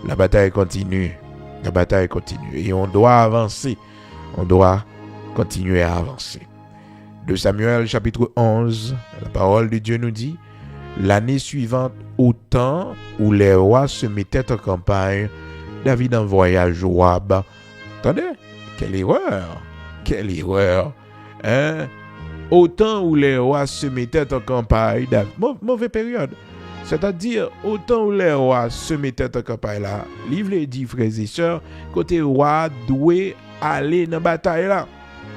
La bataille continue. La bataille continue. Et on doit avancer. On doit continuer à avancer. De Samuel chapitre 11, la parole de Dieu nous dit, l'année suivante, au temps où les rois se mettaient en campagne, David envoya Joab. Attendez, quelle erreur! Quelle erreur! Hein? Au temps où les rois se mettaient en campagne, mauvaise période. C'est-à-dire, au temps où les rois se mettaient en campagne là, livre dit, frères et sœurs, côté roi doit aller dans la bataille là.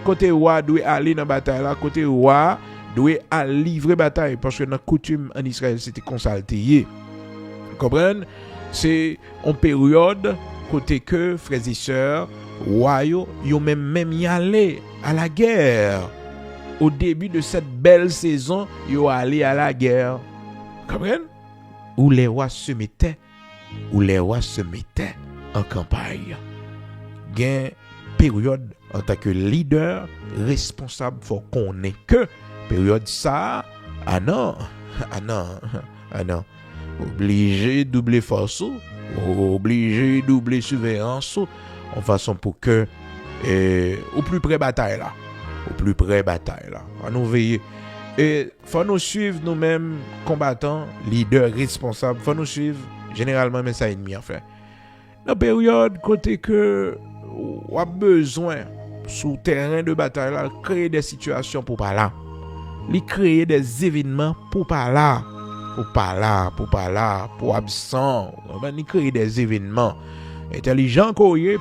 Côté roi doit aller dans la bataille là. Côté roi doit aller livrer bataille. Parce que dans la coutume en Israël, c'était consulté. Vous comprenez? C'est en période, côté que, frères et sœurs, roi yo même y aller à la guerre. Au début de cette belle saison, yo allé à la guerre. Vous comprenez? Où les rois se mettaient en campagne. Gain période en tant que leader responsable, faut qu'on ait que période ça. Ah non. Obligé doubler force, obligé doubler surveillance en façon pour que au plus près bataille là. On nous veiller. Et faut nous suivre nous-mêmes combattants, leaders responsables, faut nous suivre généralement mais ça ennemi en fait. Dans période côté que on a besoin sous terrain de bataille là, créer des situations pour pas là. Créer des événements pour pas là. Pour absent. On va créer des événements intelligents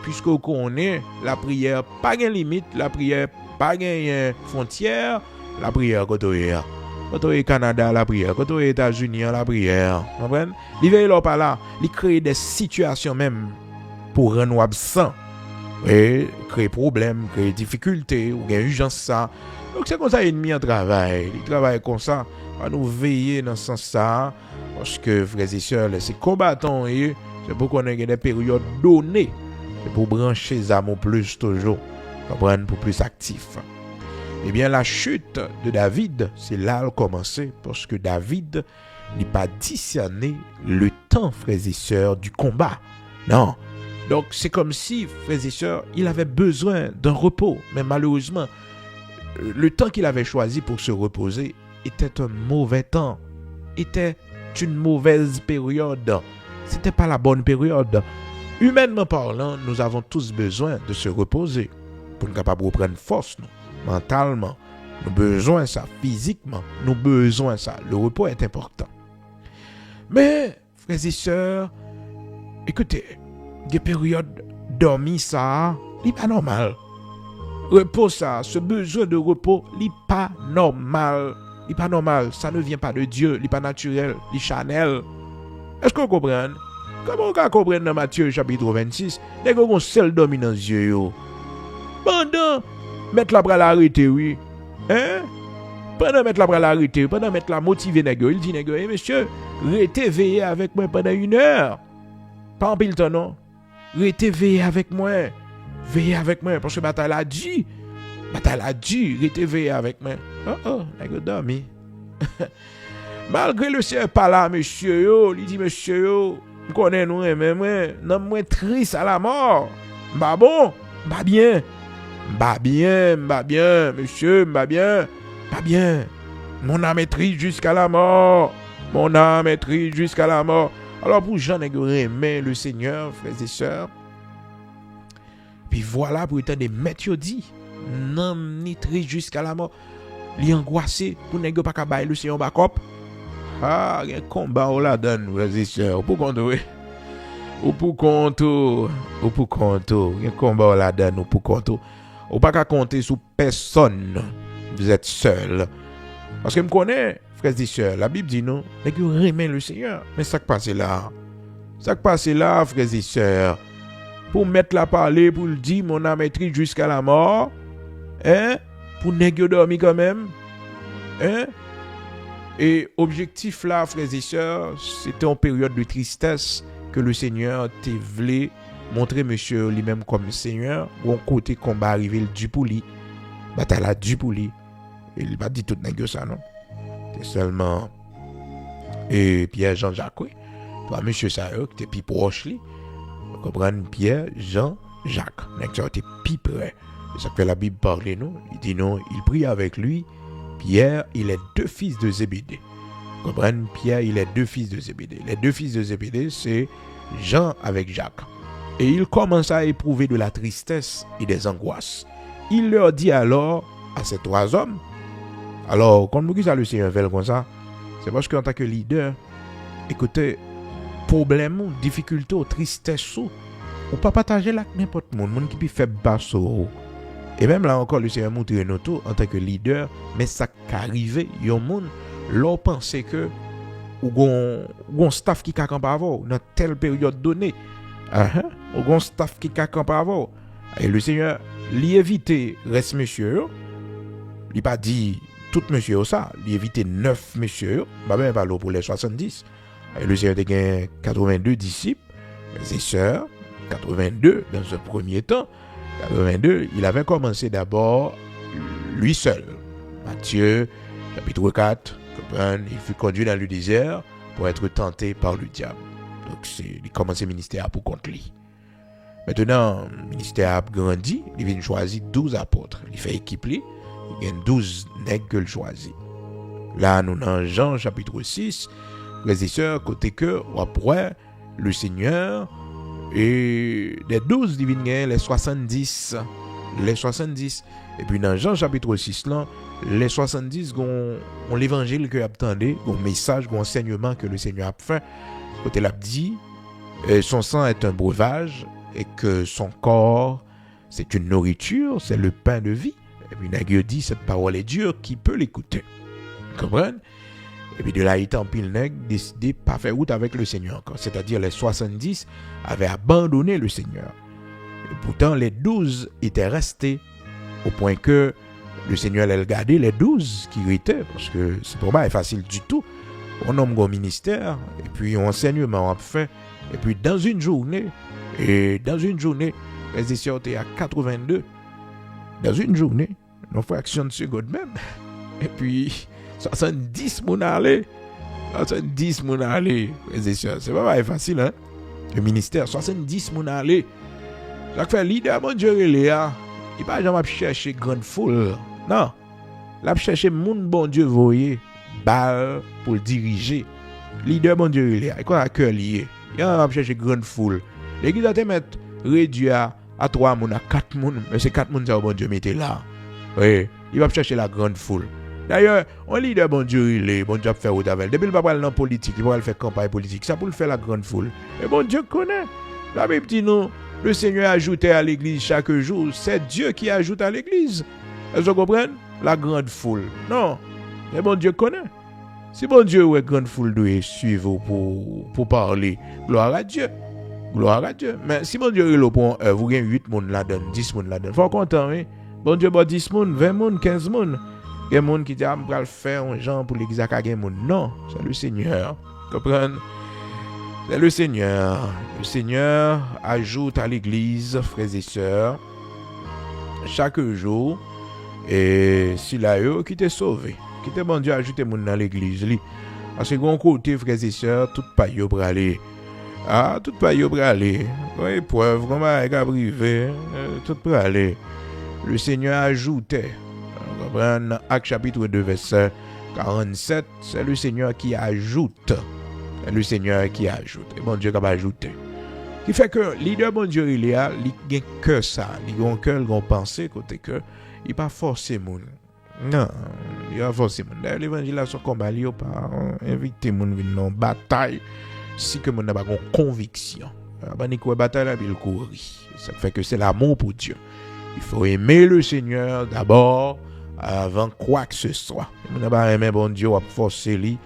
puisque on connaît la prière pas de limite, la prière pas de frontière. La prière, quand on est au Canada, la prière. Quand on est aux États-Unis, la prière. Vous comprenez? Il veille là par là. Il crée des situations même pour rendre absent. Et créer problème, créer difficulté, ou une urgence ça. Donc c'est comme ça l'ennemi en travail. Il travaille comme ça. On nous veiller dans ce sens ça. Parce que, frères et sœurs, ces combattants, c'est pour qu'on ait des périodes données. C'est pour brancher les âmes plus toujours. Comprendre pour plus actif. Eh bien, la chute de David, c'est là qu'elle a commencé, parce que David n'est pas discerné le temps, frères et sœurs, du combat. Non. Donc, c'est comme si, frères et sœurs, il avait besoin d'un repos. Mais malheureusement, le temps qu'il avait choisi pour se reposer était un mauvais temps. Était une mauvaise période. C'était pas la bonne période. Humainement parlant, nous avons tous besoin de se reposer pour nous capables de reprendre force, nous. Mentalement, nous avons besoin de ça. Physiquement, nous avons besoin de ça. Le repos est important. Mais, frères et sœurs, écoutez, des périodes dormies, ça, c'est pas normal. Repos, ça, ce besoin de repos, c'est pas normal. C'est pas normal. Ça ne vient pas de Dieu. C'est pas naturel. C'est charnel. Est-ce qu'on comprend? Comment on comprend dans Matthieu chapitre 26? Dès qu'on seul dormi dans les yeux, pendant mettre la bras l'arrêter, oui. Hein? Pendant mettre la bras l'arrêter, pendant mettre la motiver, il dit, monsieur, restez veillé avec moi pendant 1 heure. Pas en pile temps, non? Restez veillé avec moi. Veillez avec moi, parce que bataille a dit, restez veillé avec moi. Oh, nègre dormi. Malgré le ciel pas là, monsieur, il dit, monsieur, je connais nous, mais moi, triste à la mort. Bah bon, bah bien. Bah bien, monsieur, bah bien. Mon âme est triste jusqu'à la mort. Alors pour Jean aimer le Seigneur, frères et sœurs. Puis voilà pour étant des maîtres dit, non ni triste jusqu'à la mort. Li angoissé pour nèg pas ka bailler le Seigneur backup. Ah, il y a un combat on la donne, frères et sœurs, pour compter. Il y a un combat on la donne pour compter. Ou pas qu'à compter sur personne. vous êtes seul. Parce que je me connais, frères et sœurs, la Bible dit non, mais que remet le Seigneur. Mais ça qui passe là. Ça qui passe là, frères et sœurs. Pour mettre la parler, pour le dire, mon âme est triste jusqu'à la mort. Hein? Pour négocier dormir quand même. Hein? Et objectif là, frères et sœurs, c'était en période de tristesse que le Seigneur t'a voulu montrer monsieur lui-même comme Seigneur. Ou un côté qu'on va arriver le du pour lui. Bataille là du pour lui. Il va dire tout négocier ça, non? C'est seulement. Et Pierre Jean-Jacques, oui. Toi, monsieur ça, qui était plus proche, lui. Vous comprenez? Pierre Jean-Jacques. N'est-ce pas? T'es plus près. C'est ça que la Bible parle, nous. Il dit non, il prie avec lui. Pierre, il est deux fils de Zébédée. Vous comprenez? Pierre, il est deux fils de Zébédée. Les deux fils de Zébédée, c'est Jean avec Jacques. Et il commence à éprouver de la tristesse et des angoisses. Il leur dit alors à ces trois hommes, alors, quand nous disons le Seigneur fait comme ça, c'est parce qu'en tant que leader, écoutez, problème, difficulté, tristesse, ou pas partager là avec n'importe qui, monde qui peut faire basse. Et même là encore, le Seigneur montre nous tout en tant que leader, mais ça qui arrive, il y a un monde, l'on pense que ou un staff qui campe avant dans telle période donnée. Ou un staff qui campe avant. Et le Seigneur lui éviter reste monsieur, il pas dit tout monsieur ça, il éviter 9 monsieur, bah même pas pour les 70. Et le Seigneur a gagné 82 disciples, ses sœurs, 82 dans ce premier temps. 82, il avait commencé d'abord lui seul. Matthieu, chapitre 4, il fut conduit dans le désert pour être tenté par le diable. Donc il commençait le ministère pour contre lui. Maintenant, le ministère a grandi, il vient choisir 12 apôtres. Il fait équipe lui, il y a 12 nègres qu'il choisit. Là, nous dans Jean chapitre 6, frères et sœurs, côté que, après, le Seigneur, et des 12, il vient les 70. Les 70. Et puis dans Jean chapitre 6, là, les 70 ont l'évangile que attendait, ont message, ont enseignement que le Seigneur a fait. Côté l'a dit, son sang est un breuvage et que son corps, c'est une nourriture, c'est le pain de vie. Et puis Nègre dit, cette parole est dure, qui peut l'écouter? Vous comprenez? Et puis de là, il tant pile Nègre décidé de pas faire route avec le Seigneur encore. C'est-à-dire les 70 avaient abandonné le Seigneur. Et pourtant, les 12 étaient restés au point que le Seigneur allait garder les 12 qui étaient, parce que c'est pas facile du tout. On nomme un ministère, et puis on enseignement on fait, et puis dans une journée, les éditions étaient à 82. Dans une journée, nos fractions de seconde même. Et puis, 70 moun aller. 70 moun aller. C'est pas facile, hein? Le ministère, 70 moun aller. Ça fait leader, mon Dieu, il va jamais chercher grande foule. Non. Il chercher moun, bon Dieu, voyez, balle pour le diriger. Leader, mon Dieu, il est. Quoi, à cœur lié. Il va chercher grande foule. L'église a te mettre réduit à 3 moun, à 4 moun. Mais c'est 4 moun, ça, bon Dieu, mettez là. Oui. Il va chercher la grande foule. D'ailleurs, on leader, bon Dieu, il est. Bon Dieu, faire au Davel. Depuis le papa, dans la politique, il va faire campagne politique. Ça pour le faire la grande foule. Et bon Dieu connaît. La Bible dit non. Le Seigneur ajoutait à l'église chaque jour. C'est Dieu qui ajoute à l'église. Est-ce que vous comprenez? La grande foule. Non. Mais bon Dieu connaît. Si bon Dieu ou grande foule doit suivre pour parler, gloire à Dieu. Gloire à Dieu. Mais si bon Dieu est là pour vous avez 8 moun là-dedans, 10 moun là-dedans. Faut content, oui. Bon Dieu, 10 moun, 20 moun, 15 moun. Il y a des gens qui disent, je vais le faire un genre pour l'église à moun. Non, c'est le Seigneur. Comprenez? C'est le Seigneur. Le Seigneur ajoute à l'église, frères et sœurs, chaque jour, et s'il a eu, qui t'est sauvé. Qui t'est bon Dieu ajouter moun dans l'église. Parce que bon côté, frères et sœurs, tout pas yo pour aller. Ah, tout pas yo pour aller. Oui, preuve, comment elle a privé, tout pour aller. Le Seigneur ajoutait. Dans Actes chapitre 2, verset 47, c'est le Seigneur qui ajoute. C'est le Seigneur qui ajoute. Et bon Dieu qui va ajouter. Qui fait que leader bon Dieu il y a que ça, il a un cœur, il a pensée côté que il pas forcer moun. Non, il a forcer moun. D'ailleurs l'évangélisation combat il pas inviter moun venir dans bataille si que moun n'a pas une conviction. Ba ni quoi bataille là il courir. Ça fait que c'est l'amour pour Dieu. Il faut aimer le Seigneur d'abord avant quoi que ce soit. On pas aimer bon Dieu va forcer lui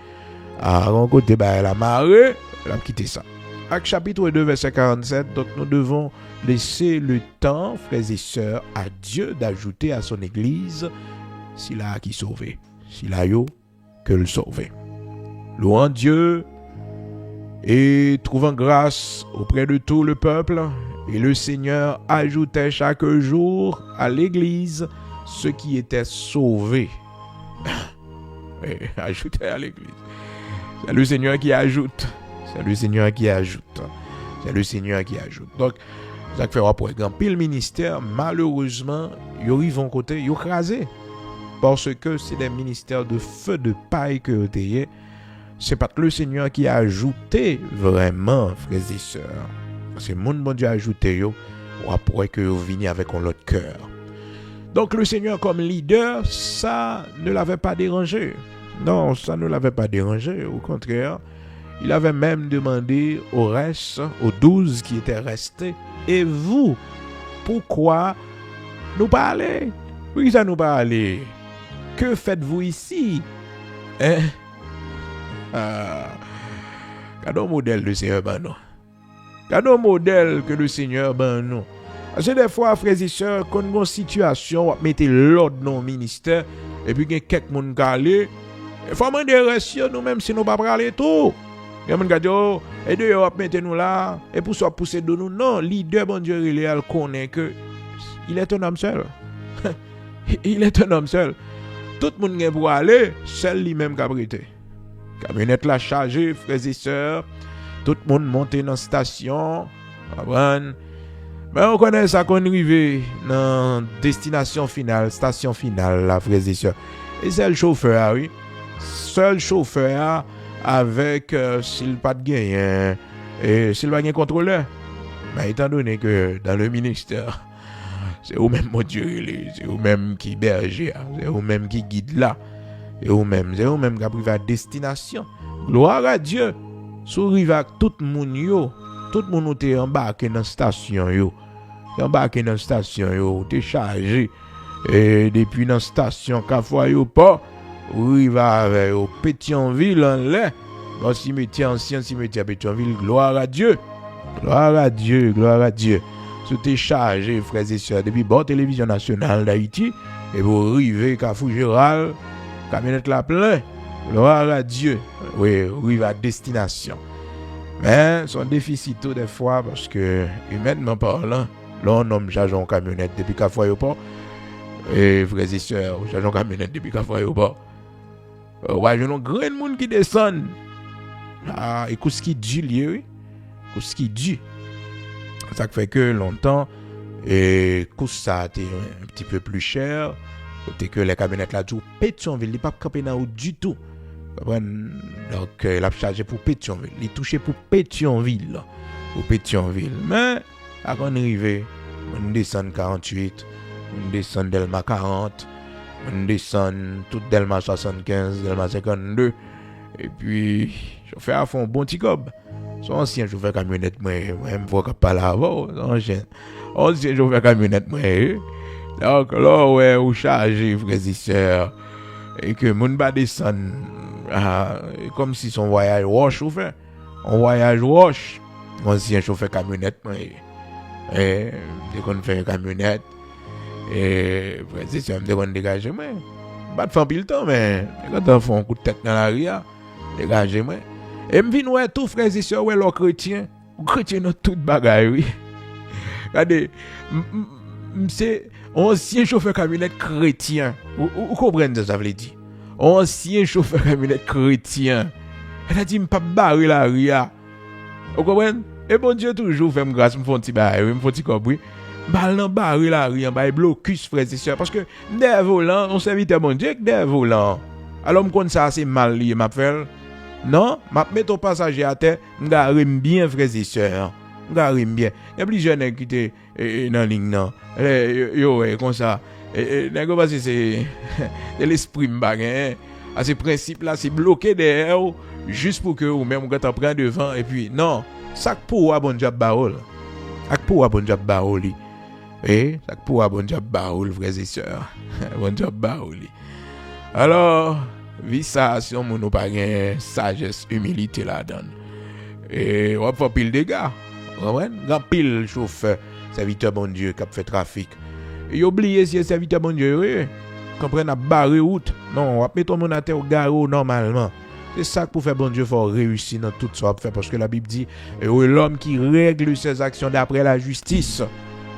à rencontrer la marée, la quitter ça. Acte chapitre 2 verset 47, donc nous devons laisser le temps, frères et sœurs, à Dieu d'ajouter à son église s'il a qui sauver, s'il a yo que le sauver. Louant Dieu et trouvant grâce auprès de tout le peuple, et le Seigneur ajoutait chaque jour à l'église ceux qui étaient sauvés. Ajoutait à l'église. C'est le Seigneur qui ajoute. C'est le Seigneur qui ajoute. C'est le Seigneur qui ajoute. Donc, ça fait rapport grand pile ministère, malheureusement, ils arrivent en côté, ils écrasé. Parce que c'est des ministères de feu de paille que vous avez. C'est pas que le Seigneur qui a ajouté vraiment, frères et sœurs. C'est mon bon Dieu a ajouté, ou après que vous veniez avec un autre cœur. Donc le Seigneur comme leader, ça ne l'avait pas dérangé. Non, ça ne l'avait pas dérangé. Au contraire, il avait même demandé au reste, aux 12 qui étaient restés, et vous, pourquoi nous pas aller? Oui, ça nous pas aller. Que faites-vous ici? Hein? Cadeau modèle de Seigneur ben non. Cadeau modèle que le Seigneur ben non. Parce que des fois, frères et sœurs, quand on a une situation, on mettez l'ordre dans le ministère, et puis il y a quelques gens qui aller, il faut demander reste nous-mêmes si nous ne pouvons pas aller tout. Il y a des gens qui disent, oh, et de vous mettez nous là, et pour ça pousser de nous. Non, leader, bon Dieu, il connaît que il est un homme seul. Il est un homme seul. Tout le monde qui pour aller, seul lui-même qui a prêté. Camionnette là chargée, frères et sœurs, tout le monde monte dans la station. Mais on connaît ça qu'on arrive dans destination finale, station finale, là, frères et sœurs. Et c'est le chauffeur, oui. Seul chauffeur avec s'il pas de gain et s'il pas de contrôleur. Mais étant donné que dans le ministère, c'est vous-même mon Dieu, c'est vous-même qui berger, c'est vous-même qui guide là. C'est vous-même qui a pris à destination. Gloire à Dieu. Sourive avec tout le monde est embarqué dans la station yo. Embarqué dans la station yo, t'es chargé. Et depuis dans la station Kafoua yo pas, arrive avec au Pétionville en l'air. Dans cimetière ancien, cimetière Pétionville, gloire à Dieu. Gloire à Dieu, gloire à Dieu. Sous t'es chargé, frères et sœurs, depuis bonne télévision nationale d'Haïti, et vous arrivez Kafou Gérald, camionnette la plein. Gloire à Dieu. Oui, arrive à destination. Mais son déficit tout des fois parce que humainement parlant, là on nomme chargeant camionnette depuis Kafou pas. Et frères et sœurs, chargeant camionnette depuis Kafou pas. Ouais, je n'ai grand monde qui descend. Ah, écoute ce qui dit lié, oui. Écoute ce qui dit. Ça fait que longtemps et que ça a été un petit peu plus cher. Côté que les camionnettes là tout Pétionville, il pas camper dans du tout. Donc il a chargé pour Pétionville, il touché pour Pétionville. Pour Pétionville. Mais à quand on arrive, on descend 48, on descend Delma 40, on descend tout Delma 75, Delma 52 et puis chauffeur a fait un bon petit cob. Son ancien chauffeur camionnette moi même faut pas là avant, ancien chauffeur camionnette moi. Donc là ouais, ou chargé frères et sœurs et que moun ba descend comme si son voyage wash ou fait un voyage wash ancien chauffeur camionnette moi et dès qu'on fait camionnette et frères et sœurs dès qu'on dégage moi pas de faire pile temps mais quand on fait un coup de tête dans l'arrière dégage moi et me vinn ouais tout frères et sœurs ouais les chrétiens dans toute bagaille oui regardez c'est ancien chauffeur camionnette chrétien. Vous comprenez ça veut dire? Ancien chauffeur camionnette chrétien. Elle a dit pas barrer la ria. Vous comprenez? Et bon Dieu toujours fait grâce me font petit bail, me font petit cobri. Balan barrer la ria, bail blocus frères et sœurs parce que des volants, on serviteur bon Dieu des volants. Alors me connait ça c'est mal lié m'a fait. Non, m'a mettre au passager à terre, m'garime bien frères et sœurs. M'garime bien. Il y a plusieurs nèg qui étaient dans ligne non. Yo comme ça nèg parce que c'est l'esprit m'bagin à ce principe là c'est bloqué derrière juste pour que ou même quand on prend devant et puis non ça pour bon job baol ak pour bon job baoli Et ça pourra bon job baoul frères et sœurs. Bon job baoul. Alors, vie ça si on nous pas gain sagesse, humilité là-dedans. Et on va faire pile de dégâts. Grand pile chauffeur, serviteur bon Dieu qui a fait trafic. Et oubliez si serviteur bon Dieu, oui. Comprendre à barrer route. Non, on va mettre ton monde à terre au garrot normalement. C'est ça que pour faire bon Dieu, il faut réussir dans tout ça. Parce que la Bible dit, heureux l'homme qui règle ses actions d'après la justice.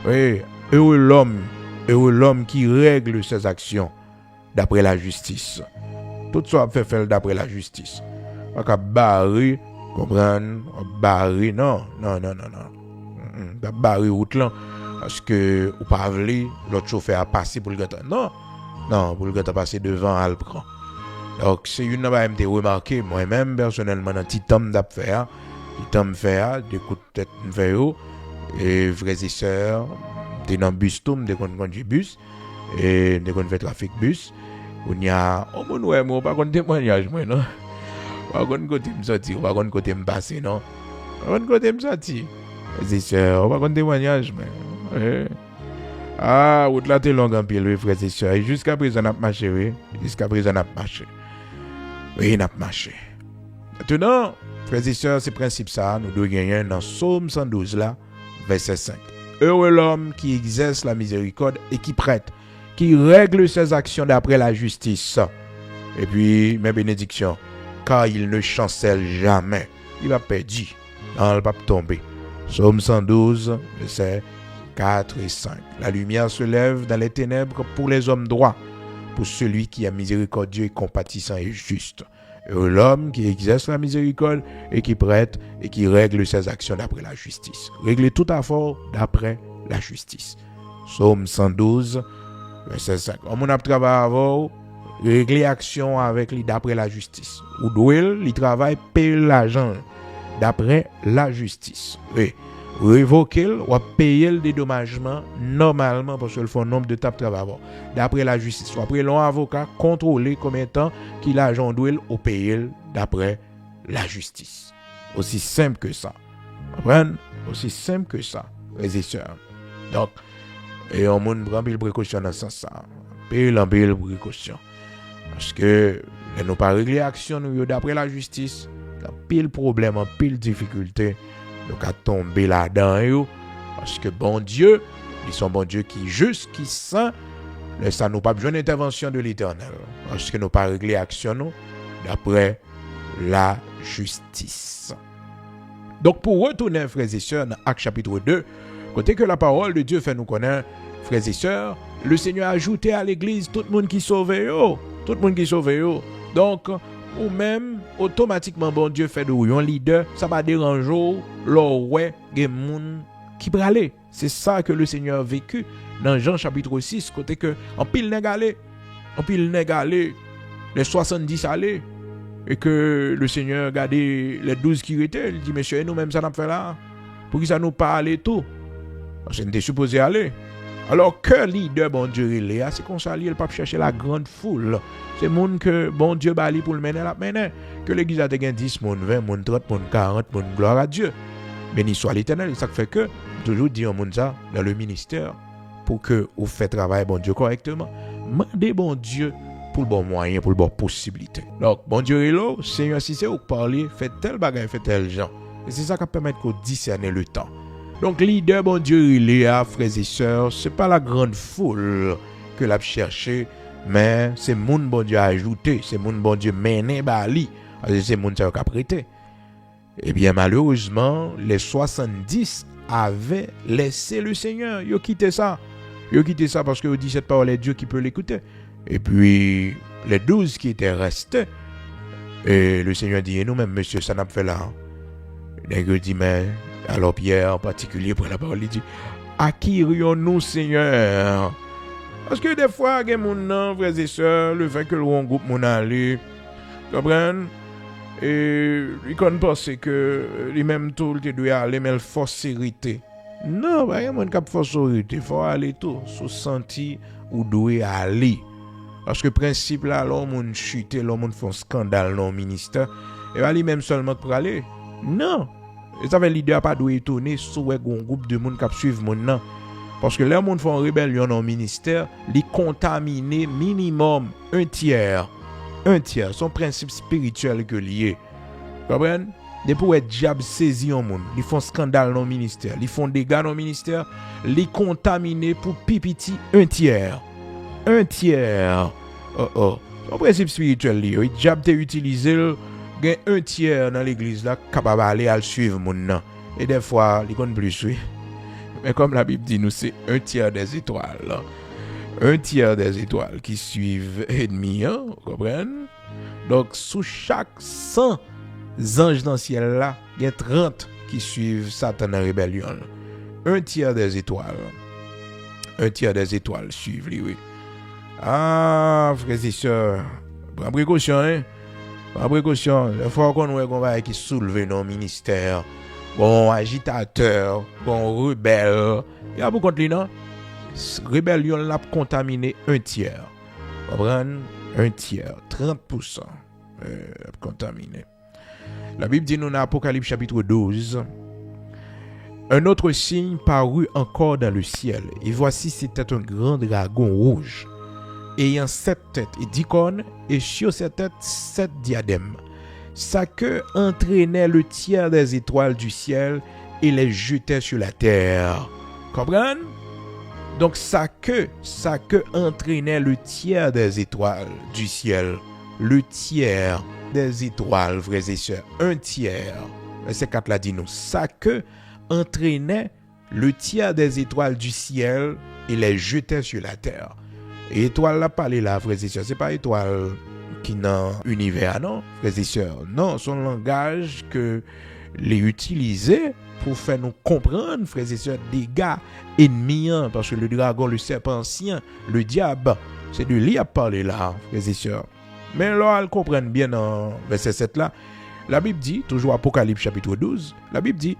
Oui, heureux l'homme qui règle ses actions d'après la justice. Tout ça fait d'après la justice. On va barrer, comprendre, barrer, non. Barrer route là. Parce que, ou pas voulu, l'autre chauffeur a passé pour le gâteau. Non, pour le gâteau passer devant Alpran. Donc, c'est une chose que j'ai remarqué, moi-même, personnellement, dans petit homme d'affaires, des coups de tête, et frères et sœurs, des dans bus, des conduits bus, et des fait trafic bus. On y a, moi, pas contre témoignage, moi, non? Pas contre côté me sortir, pas contre côté me passer, non? Pas contre côté me sortir. Frères et sœurs, pas contre témoignage, mais. Ah, route là, t'es long en pile, frères et sœurs. Et jusqu'à présent, on a marché, oui. Oui, on a marché. Maintenant, frères et sœurs, c'est principe ça, nous devons gagner dans Psaume 112 là, verset 5. Heureux l'homme qui exerce la miséricorde et qui prête, qui règle ses actions d'après la justice. Et puis, mes bénédictions, car il ne chancelle jamais. Il va perdu, il va tomber. Psaume 112, verset 4 et 5. La lumière se lève dans les ténèbres pour les hommes droits, pour celui qui est miséricordieux et compatissant et juste. Heureux l'homme qui exerce la miséricorde et qui prête et qui règle ses actions d'après la justice. Régler tout effort d'après la justice. Psaume 112, verset 5. On a travaillé avant, régler action avec lui d'après la justice. Ou doué, il travaille, paye l'argent d'après la justice. Oui. Révoquer ou payer le dédommagement normalement parce qu'il faut un nombre de tapes de travail d'après la justice. Après l'un avocat contrôler combien de temps qu'il a agent doué ou payer d'après la justice. Aussi simple que ça. Comprenez? Aussi simple que ça, les et sœurs. Donc, et on prend pile précaution dans ce sens ça. Pile précaution. Parce que nous pas régler action nous d'après la justice, pile problème, pile difficulté. Donc à tomber là-dedans, parce que bon Dieu, ils sont bon Dieu qui est juste, qui est saint, ça nous pas besoin d'intervention de l'Éternel, parce que nous pas régler action nous d'après la justice. Donc pour retourner, frères et sœurs, dans Actes chapitre 2, côté que la parole de Dieu fait nous connaître, frères et sœurs, le Seigneur a ajouté à l'église tout le monde qui sauve. Donc, ou même, automatiquement, bon Dieu fait de ou un leader, ça va déranger l'oué des gens qui pralé. C'est ça que le Seigneur a vécu dans Jean chapitre 6, côté que, en pile négalé, les 70 allaient, et que le Seigneur a gardé les 12 qui étaient. Il dit, monsieur, nous-mêmes, ça n'a pas fait là. Pour qui ça nous pas aller tout? Parce qu'on était supposé aller. Alors que leader, bon Dieu, il est, c'est qu'on s'allie, il ne peut pas chercher la grande foule. C'est le monde que bon Dieu bali pour le mener, la mener. Que l'église a 10, 20, 30, 40, gloire à Dieu. Béni soit l'Éternel. Ça fait que, toujours dire au monde ça, dans le ministère, pour que vous faites travail, bon Dieu, correctement. Mandez bon Dieu pour le bon moyen, pour le bon possibilité. Donc, bon Dieu est là, Seigneur, si c'est vous parler, faites tel bagage, faites tel genre. Et c'est ça qui permet qu'on discerne le temps. Donc, leader, bon Dieu, il est là, frères et sœurs, c'est pas la grande foule que l'a cherché, mais c'est moun bon Dieu ajouté, c'est moun bon Dieu mené bali, c'est moun qui a prêté. Eh bien, malheureusement, les 70 avaient laissé le Seigneur. Ils ont quitté ça. Parce que ils dit cette parole est Dieu qui peut l'écouter. Et puis, les 12 qui étaient restés, et le Seigneur dit, et nous-mêmes, monsieur, ça n'a pas fait là. Et il dit, mais, alors Pierre en particulier, pour la parole, il dit, à qui irions-nous, Seigneur? Parce que des fois, il y a des gens, frères et sœurs, le fait que le groupe mon allé, comprenez? Et ils pensent que lui-même tout, il doit aller, mais il faut sécurité. Non, il y a des gens qui force sécurité, il faut aller tout, se sentir ou doit aller. Parce que le principe là, l'homme chute, l'homme fait un scandale dans le ministère, et va lui-même seulement pour aller. Non. Et ça veut leader pas doit étonner sur un groupe de monde qui suivent mon nom. Parce que les gens font rébellion dans le ministère, ils contaminent minimum un tiers. Son principe spirituel que lié. Vous comprenez? Depuis que le diable saisit un monde, ils font scandale dans le ministère, ils font dégâts dans le ministère, ils contaminent pour pipiti un tiers. Son principe spirituel lié. Le diable t'a utilisé un tiers dans l'église là capable d'aller à suivre monde. Et des fois, il compte plus, oui. Mais comme la Bible dit nous, c'est un tiers des étoiles. Là. Un tiers des étoiles qui suivent ennemis, hein, vous comprenez? Donc, sous chaque 100 anges dans le ciel là, il y a 30 qui suivent Satan en rébellion. Un tiers des étoiles suivent lui, oui. Ah, frères et sœurs, prends précaution, hein? Prends précaution. Il faut qu'on voit qu'on va qui soulever nos ministères. Bon agitateur, bon rebelle. Il y a beaucoup de lui, non? Rébellion l'a contaminé un tiers. Vous comprenez? Un tiers, 30% contaminé. La Bible dit nous dans Apocalypse chapitre 12. Un autre signe parut encore dans le ciel. Et voici, c'était un grand dragon rouge, ayant 7 têtes et 10 cornes, et sur ses têtes 7 diadèmes. Sa queue entraînait le tiers des étoiles du ciel et les jetait sur la terre. Comprenez? Donc sa queue entraînait le tiers des étoiles du ciel. Le tiers des étoiles, frères et sœurs. Un tiers. Verset 4 là dit nous. Sa queue entraînait le tiers des étoiles du ciel et les jetait sur la terre. Et étoile là, parlez là, frères et sœurs. C'est pas étoile qui dans l'univers, non, frères et sœurs. Non, son langage que les utiliser pour faire nous comprendre, frères et sœurs, des gars ennemis, parce que le dragon, le serpent ancien, le diable, c'est de lui à parler là, frères et sœurs. Mais là, elles comprennent bien dans verset 7 là, la Bible dit, toujours Apocalypse chapitre 12, la Bible dit,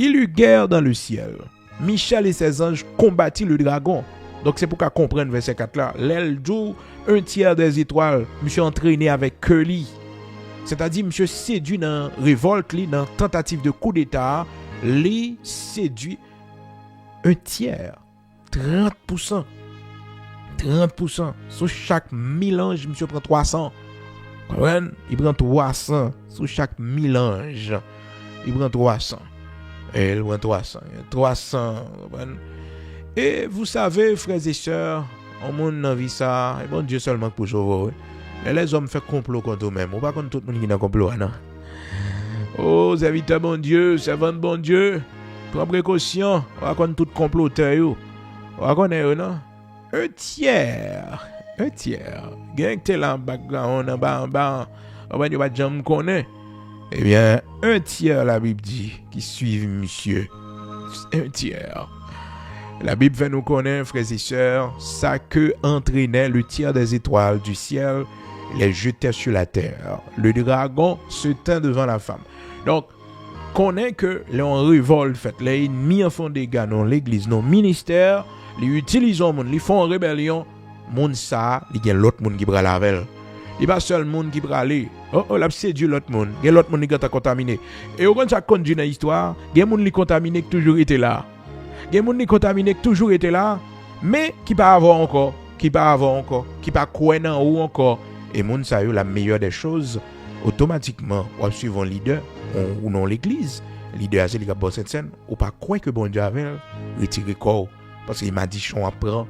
il eut guerre dans le ciel. Michel et ses anges combattirent le dragon. Donc c'est pour qu'à comprendre verset 4 là, l'aile d'où un tiers des étoiles, monsieur entraîné avec Curly. C'est-à-dire monsieur séduit dans révolte, dans tentative de coup d'état, les séduit un tiers, 30%. 30%. Sur chaque 1000 anges, monsieur prend 300. Il prend 300. Sur chaque 1000 anges, il prend 300. Et il prend 300. 300. Et vous savez, frères et sœurs, on monde dans vie ça, et bon Dieu seulement pour sauver. Et les hommes font complot contre eux-mêmes. On pas contre tout le monde qui est dans complot, non? Oh, serviteur bon Dieu, servante bon Dieu, prends précaution, on va contre tout comploteur. On va connaître, non? Un tiers. Gang tel en background, en bas, on va pas jamais connaître. Eh bien, un tiers, la Bible dit, qui suivent monsieur. Un tiers. La Bible fait nous connaître, frères et sœurs, sa queue entraînait le tiers des étoiles du ciel, les jetait sur la terre. Le dragon se tint devant la femme. Donc, connaît que les en révolte, fait, les ennemis en font des gars dans l'église, dans le ministère, les utilisent le monde, les font en rébellion, monde ça, il y a l'autre monde qui prend la veille. Il n'y a pas seul monde qui prend aller. Oh, là, c'est Dieu l'autre monde. Il y a l'autre monde qui est contaminé. Et au quand ça conduit dans l'histoire, il y a des gens qui contaminé qui toujours été là. Il y a des gens qui contaminé qui toujours été là, mais qui pas avoir encore, qui pas quoi en haut encore. Et monde ça la meilleure des choses, automatiquement, on suit un leader ou non l'église. Leader c'est le gars bosse scène, ou pas quoi que bon Dieu avait retiré corps parce qu'il m'a dit chon apprend.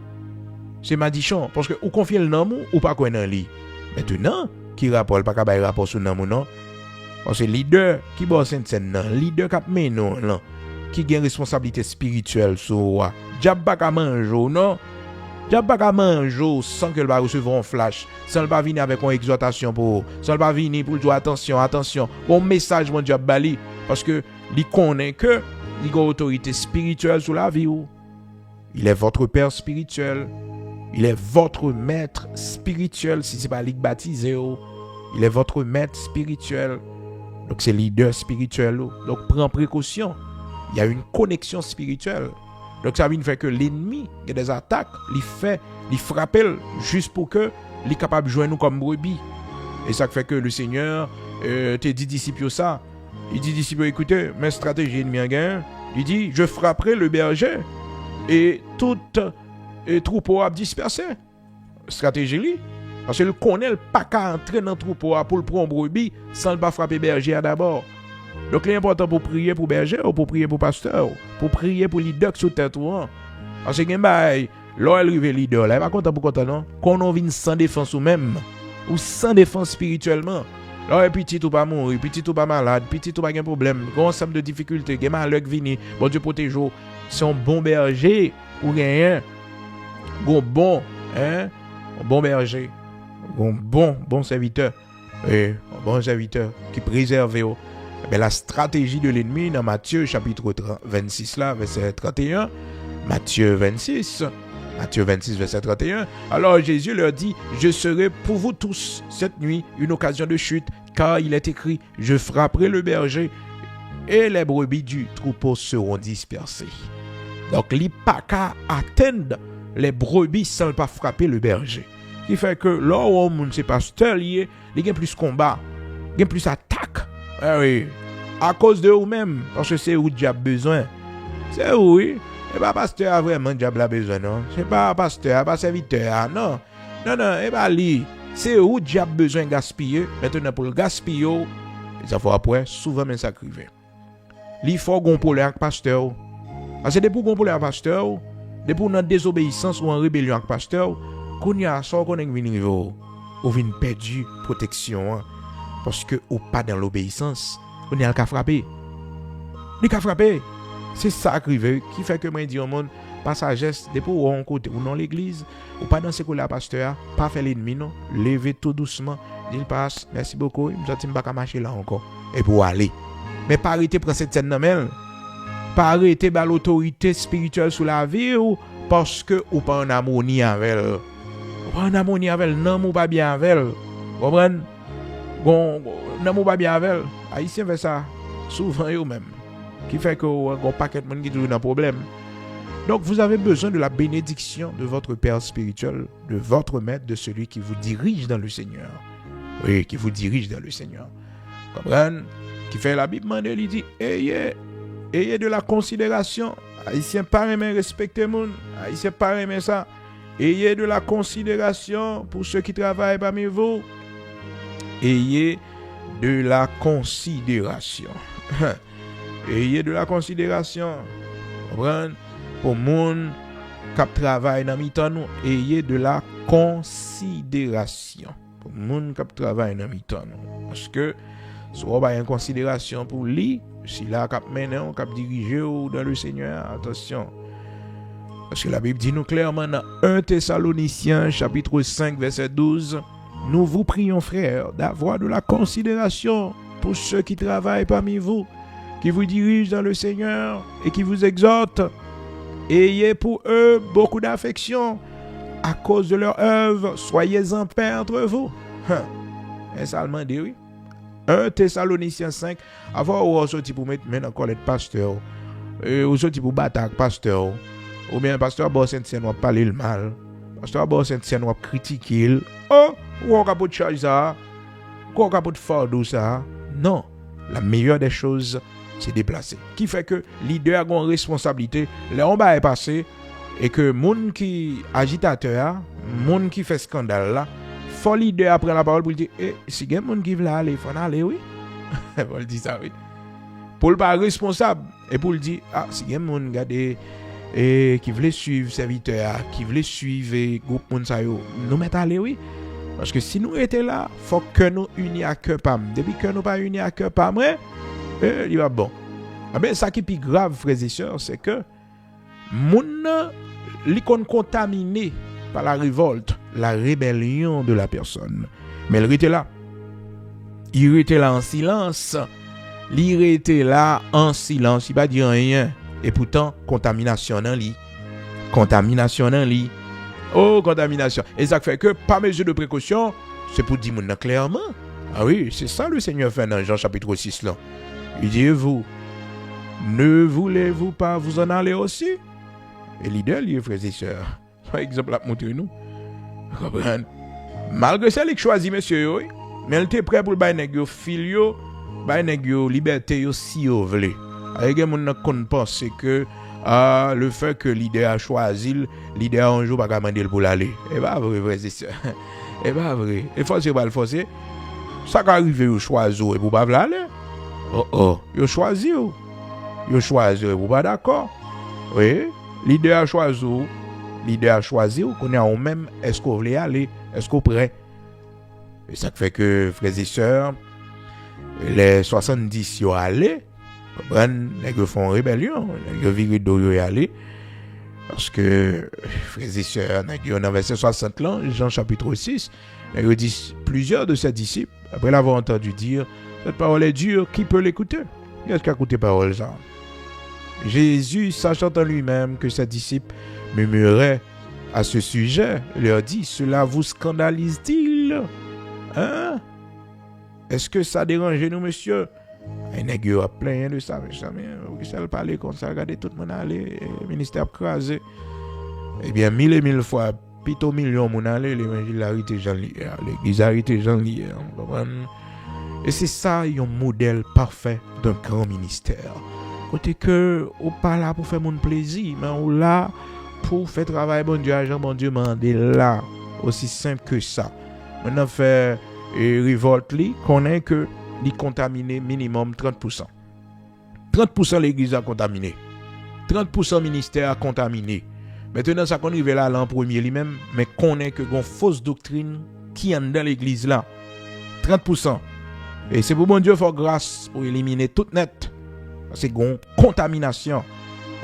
C'est m'a dit chon parce que ou confier le nom ou pas quoi dans lui. Maintenant, qui rapport pas ka rapport sur nom non. Parce que leader qui bosse scène non, leader qui mène non, qui a une responsabilité spirituelle sur roi. Diable pas manger non. Diable pas manger sans que va recevoir un flash, sans pas venir avec une exhortation pour, sans pas venir pour dire attention, bon message mon diable bali parce que il connaît que il a une autorité spirituelle sur la vie ou. Il est votre père spirituel. Il est votre maître spirituel si c'est pas lui baptisé ou. Il est votre maître spirituel. Donc c'est leader spirituel ou. Donc prends précaution. Il y a une connexion spirituelle. Donc ça veut dire que l'ennemi, il y a des attaques, il frappe juste pour que il est capable de joindre nous comme brebis. Et ça fait que le Seigneur te dit disciples ça. Il dit disciples écoutez, mes stratégies ennemies en gain. Il dit je frapperai le berger. et tout troupeau a dispersé. Stratégie li. Parce que le connaît pas qu'à entrer dans le troupeau pour le prendre brebis sans le pas frapper berger d'abord. Donc l'important pour prier pour berger ou pour prier pour pasteur, pour prier pour leader sous tête ou hein. Parce que gen là elle arrive leader là, pas content pour content non. Quand on vient sans défense ou même ou sans défense spirituellement. Là petit ou pas mourir, petit ou pas malade, petit ou pas un problème, grand ensemble de difficultés, gen malheur vini, bon Dieu protège ou. C'est un bon berger ou rien. Bon berger. Bon serviteur. Et un bon serviteur qui préserve. Mais la stratégie de l'ennemi dans Matthieu chapitre 26 là, verset 31. Matthieu 26, verset 31. Alors Jésus leur dit, je serai pour vous tous cette nuit une occasion de chute, car il est écrit, je frapperai le berger et les brebis du troupeau seront dispersées. Donc, il n'y a pas qu'à atteindre les brebis sans ne pas frapper le berger. Ce qui fait que là où on ne sait pas il y a plus combat, il y a plus attaque. Ah oui, à cause de vous-même, parce que c'est où le diable a besoin. C'est où, oui. Et pas pasteur a vraiment le diable a besoin, non. C'est pas pasteur, pas serviteur, non. Non, et pas lui. C'est où le diable a besoin de gaspiller. Maintenant, pour le gaspiller, ça faut après, souvent, mais ça crive. Il faut qu'on pour le pasteur. Parce que depuis qu'on pour le pasteur, depuis qu'on a désobéissance ou en rébellion avec pasteur, qu'on y a ça qu'on est venu ou vient perdu protection parce que ou pas dans l'obéissance, on est à frapper. Il a frappé. C'est ça qui fait que moi dis au monde pas sagesse depuis où on côté ou dans l'église ou pas dans ce que la pasteur pas faire l'ennemi non, lever tout doucement, il passe, merci beaucoup, je ne vais pas marcher là encore et pour aller. Mais pas arrêter prendre cette scène nan pas arrêter l'autorité spirituelle sous la vie ou parce que ou pas en harmonie avec elle. Ou pas en harmonie avec elle, non ou pas bien avec elle. Vous comprenez? Non ou pas bien avec elle. Haïtien fait ça souvent eux même. Qui fait que un paquet de monde qui toujours dans problème. Donc vous avez besoin de la bénédiction de votre Père spirituel, de votre maître, de celui qui vous dirige dans le Seigneur. Oui, qui vous dirige dans le Seigneur. Comprenez? Qui fait la Bible, il dit ayez de la considération. Haïtien pas aimer respecter monde. Haïtien pas aimer ça. Ayez de la considération pour ceux qui travaillent parmi vous. Ayez de la considération. Ayez de la considération. Pour monde qui travaille dans mi-temps nous, ayez de la considération. Pour monde qui travaille dans mi-temps nous. Parce que soit pas une considération pour lui, si là cap mener on cap diriger dans le Seigneur, attention. Parce que la Bible dit nous clairement dans 1 Thessaloniciens chapitre 5 verset 12, nous vous prions frères d'avoir de la considération pour ceux qui travaillent parmi vous, qui vous dirigent dans le Seigneur et qui vous exhortent. Ayez pour eux beaucoup d'affection à cause de leur œuvre, soyez en paix entre vous. Et ça le dit oui. 1 Thessaloniciens 5, avant ou sorti pour mettre maintenant collègue pasteur, ou sorti pour battre avec pasteur, ou bien pasteur bon Saint-Saint va parler le mal, pasteur bon Saint-Saint va critiquer, oh, ou on capot charge ça, ou on capot fardeau ça. Non, la meilleure des choses c'est déplacer. Qui fait que leader a une responsabilité, là on va passer et que moun qui agitateur, moun qui fait scandale là, faut leader prendre la parole pour dire si il y a moun qui veut aller, il faut aller oui. Pour le dire ça oui. Pour le pas responsable et pour le dire si il y a moun garder et qui veut suivre serviteur, qui veut suivre groupe moun ça yo, nous mettre aller oui. Parce que si nous étions là, faut que nous unis à cœur pam. Depuis que nous pas unis à cœur pam, il va bon. Mais ça qui est plus grave, frères et sœurs, c'est que moun l'icône contaminé par la révolte, la rébellion de la personne. Mais il était là. Il était là en silence. Il était là en silence. Il ne va dire rien. Et pourtant, contamination dans lui. Contamination dans lui. Oh, contamination. Et ça fait que, par mesure de précaution, c'est pour dire moun clairement. Ah oui, c'est ça le Seigneur fait dans Jean chapitre 6 là. Il dit, vous, ne voulez-vous pas vous en aller aussi? Et l'idée, les frères et sœurs, par exemple, montrez nous. Malgré ça, il choisit, monsieur, mais il était prêt pour le bailler yo filio, bailler yo liberté yo si vous voulez. Avec les gens qui pensent que le fait que leader a choisi, leader un jour pas demander pour l'aller. Et pas vrai, frère, c'est ça. Et pas vrai. Et forcer pas le forcer. Ça qui arrive, vous choisir et vous pas aller. Vous choisi. Vous choisi, vous pas d'accord. Oui, leader a choisi. Leader a choisi, vous connaissez même, est-ce que vous voulez aller, est-ce que vous prêt. Et ça fait que, frères et sœurs, les 70 y allé, ils font rébellion, ils virent d'où y aller. Parce que, frères et sœurs, dans le verset 60 là, Jean chapitre 6, ils disent plusieurs de ses disciples, après l'avoir entendu dire, cette parole est dure, qui peut l'écouter? Qu'est-ce qui a écouté parole ça? Jésus, sachant en lui-même que ses disciples murmuraient à ce sujet, leur dit, cela vous scandalise-t-il? Hein? Est-ce que ça dérange nous, monsieur? Un nègre a plein de ça, mes amis. Vous savez parler comme ça, regardez tout le monde aller, le ministère crasé. Eh bien, 1000 et 1000 fois, plutôt millions de monde aller, l'évangile a arrêté Jean Lier, l'église a arrêté Jean Lier. Et c'est ça, un modèle parfait d'un grand ministère. Côté que, on pas là pour faire mon plaisir, mais on là pour faire travail, bon Dieu, agent, bon Dieu, mandé là. Aussi simple que ça. Maintenant, faire révolte, connaît que il contaminé minimum 30%. 30% l'église a contaminé. 30% ministère a contaminé. Maintenant, ça qu'on arrive là l'an premier lui-même, mais connaît que une fausse doctrine qui est dans l'église là. 30%. Et c'est pour bon Dieu faire grâce pour éliminer tout net. C'est une contamination.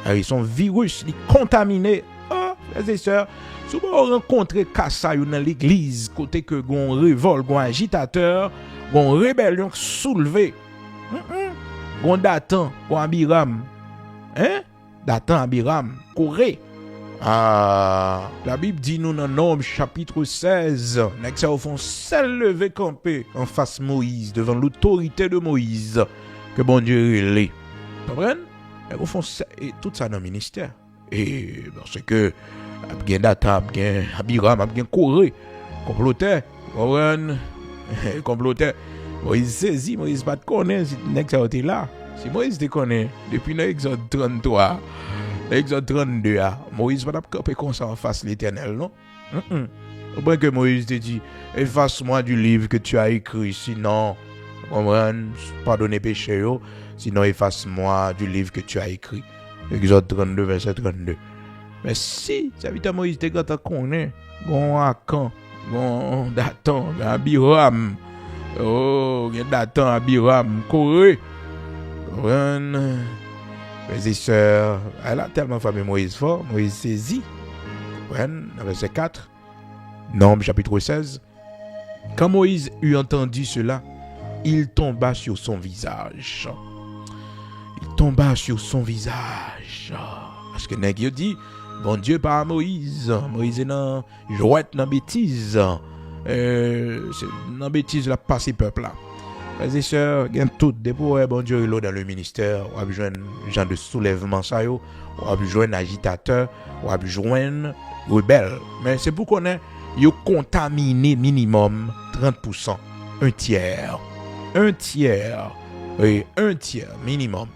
Ils sont virus, ils contaminés. Frères et sœurs, si vous rencontrez Kassa dans l'église, côté que gon révolte, gon agitateur, gon rébellion soulevé, gon Datan, gon Abiram, Datan, Abiram, Corée. La Bible dit nous dans Nombres chapitre 16, nèg ça au fond seul levé campé en face Moïse, devant l'autorité de Moïse, que bon Dieu relève. Vous comprenez? Au fond, tout ça dans le ministère. Et parce que bien Datan, bien Abiram, bien Corée, comploteur, comploteur. Moïse saisi, Moïse pas de connaître, si nèg ça était là. Si Moïse te connaît depuis l'Exode 33, l'Exode 32, Moïse va pas camper comme ça en face de l'Éternel, non? Au point que Moïse te dit, efface-moi du livre que tu as écrit, sinon, pardonnez péché, sinon efface-moi du livre que tu as écrit. Exode 32, verset 32. Mais si, ça veut dire Moïse te quand connaît, bon Akan, bon Datan, Abiram, Datan, Abiram, Corée, frères et sœurs, elle a tellement famé Moïse fort, Moïse saisi. Verset 4, Nombres chapitre 16. Quand Moïse eut entendu cela, il tomba sur son visage. Il tomba sur son visage. Parce que nèg yo dit, bon Dieu par Moïse. Moïse est dans jouette dans bêtise. C'est dans bêtise la passé peuple là. Frères et sœurs, gagne tout depuis bon Dieu là dans le ministère, on a besoin gens de soulèvement ça yo, on a besoin agitateur, on a besoin rebelle. Mais c'est pour qu'on ait yo contaminé minimum 30%, un tiers. Oui, un tiers minimum.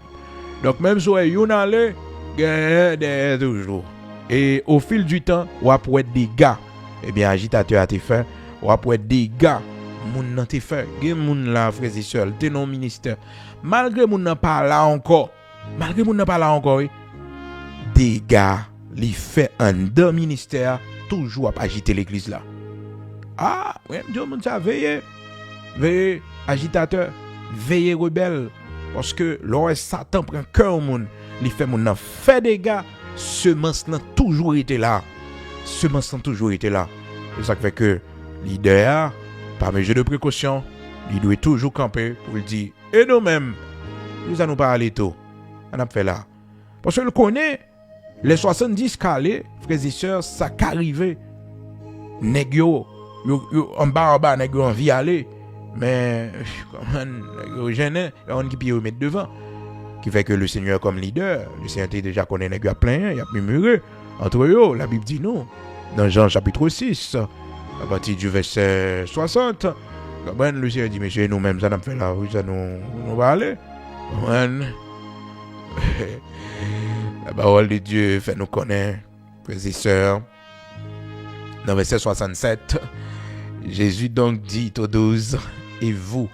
Donc même si on allait gagne toujours. Et au fil du temps, on va pour être des gars. Eh bien agitateur a été fait, on va pour être des gars. Moun nan te fait, gen moun la frères et sœurs, te non ministère. Malgré moun nan pas là encore. Oui. Des gars li fait un deux ministère toujours à agiter l'église là. Ah, ouais, Dieu moun ça veille agitateur, veille rebelle parce que lorsque Satan prend cœur moun, li fait moun nan fait des gars, semence nan toujours été là. C'est ça qui fait que leader par mesure de précaution, il doit toujours camper pour le dire. Et nous-mêmes, nous allons parler tout. On a fait là. Parce que le connaît, les 70 calés, frères et sœurs, ça qu'arrivé. Nèg yo en bas, nèg yo en vie aller. Mais, comment, gêné, on qui peut mettre devant. Qui fait que le Seigneur comme leader, le Seigneur déjà connaît nèg yo à plein, il y a murmuré. Entre eux, la Bible dit non. Dans Jean chapitre 6, à partir du verset 60, le Seigneur dit, monsieur, nous-mêmes, ça nous fait là, ça nous va aller. La parole de Dieu fait nous connaître, frères et sœurs. Dans verset 67, Jésus donc dit aux 12, et vous,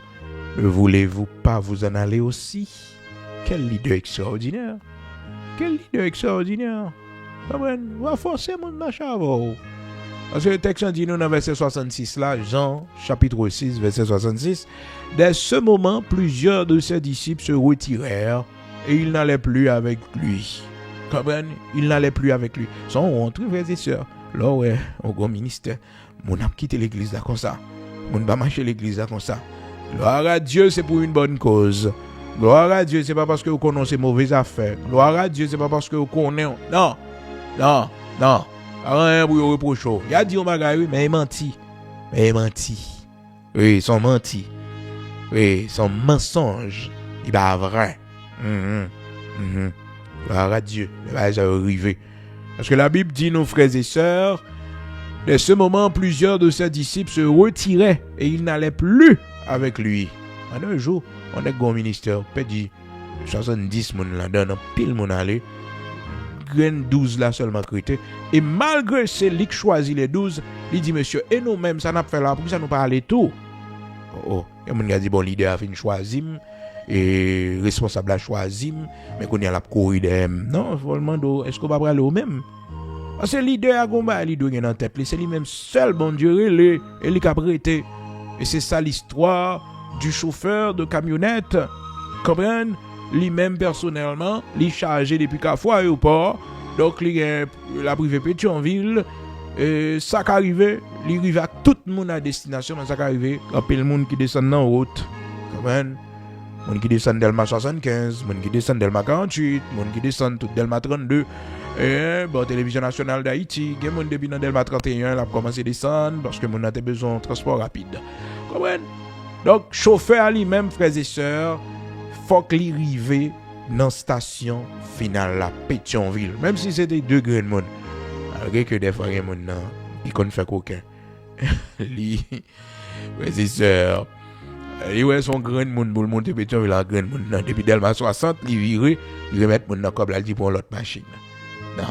ne voulez-vous pas vous en aller aussi? Quel leader extraordinaire! Quel leader extraordinaire! On va forcer mon machin. Parce que le texte dit nous dans verset 66 là, Jean chapitre 6, verset 66, dès ce moment, plusieurs de ses disciples se retirèrent et ils n'allaient plus avec lui. Comprenez? Ils n'allaient plus avec lui. Son honte, frères et sœurs. Là, ouais, au grand ministère, mon a quitté l'église là comme ça. Mon va marcher l'église là comme ça. Gloire à Dieu, c'est pour une bonne cause. Gloire à Dieu, c'est pas parce que vous connaissez mauvaises affaires. Gloire à Dieu, c'est pas parce que vous connaissez. Non, non, non. Rien pour vous reprocher. Il a dit au magasin, mais il mentit. Mais il mentit. Oui, ils sont mentis. Oui, ils sont mensonges. Il va vrai. Gloire à Dieu. Il va arriver. Parce que la Bible dit, nos frères et sœurs, dès ce moment, plusieurs de ses disciples se retiraient et ils n'allaient plus avec lui. En un jour, on est au ministère, peut dire 70 personnes là-dedans, pile mon aller, 12 là seulement crité. Et malgré celui qui choisit les 12, il dit, monsieur, et nous-mêmes, ça n'a pas fait là, pour ça nous parler tout. Oh, il y a un dit, bon, leader a fait une choisie, et responsable a choisi, mais qu'on y a la courir de non, vraiment, est-ce qu'on va parler au même? Parce que le leader a gomba, le leader dans tête, c'est lui-même seul, bon Dieu, et il a prêté. Et c'est ça l'histoire du chauffeur de camionnette. Comprenez? Lui-même personnellement, il est chargé depuis 4 fois à l'aéroport. Donc, il a privé Pétionville. Et ça qui arrive, il arrive à tout le monde à destination, mais ça qui arrive, il y a le monde qui descend dans la route. Comprenez? Les gens qui descendent Delma 75, les gens qui descendent Delma 48, les gens qui descendent tout Delma 32. Et bon, Télévision nationale d'Haïti, les gens depuis Delma 31, ils ont commencé à descendre parce que les gens ont besoin de transport rapide. Comprenez? Donc, chauffeur lui-même, frères et sœurs, il faut qu'il arrive dans la station finale, la Pétionville. Même si c'était 2 grains de monde. Malgré que des fois, il y a des gens qui ne font qu'aucun. Lui, frères et sœurs, il y a son grain de monde pour le monter Pétionville, la grain de monde. Depuis Delma 60, il vire, il remet mon dans le dit pour l'autre machine. Non,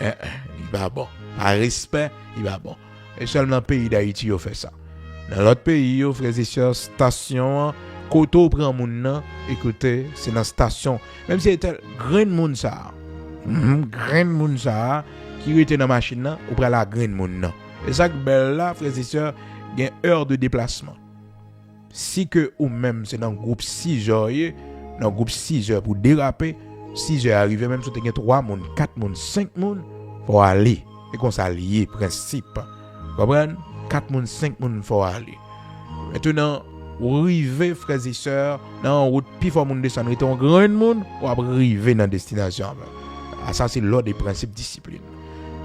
il va bon. Par respect, il va bon. Et seulement le pays d'Haïti, il fait ça. Dans l'autre pays, frères et sœurs, station, koto prend mon nom, écoutez, c'est dans la station. Même si c'était grain de monde ça, grain de monde ça, qui était dans la machine, ou prend la grain de monde. Et ça que belle là, frères et sœurs, il y a une heure de déplacement. Si que ou même c'est dans le groupe 6 heures, dans le groupe 6 heures pour déraper, 6 heures arrivé, même si tu as 3 personnes, 4 personnes, 5 personnes, il faut aller. Et comme ça, lié, principe. Vous comprenez? 4 personnes, 5 personnes, il faut aller. Maintenant, vous arrivez, frères et sœurs, dans la route, puis il faut descendre, un grand monde, pour arriver dans la destination. Ça, c'est l'ordre des principes discipline.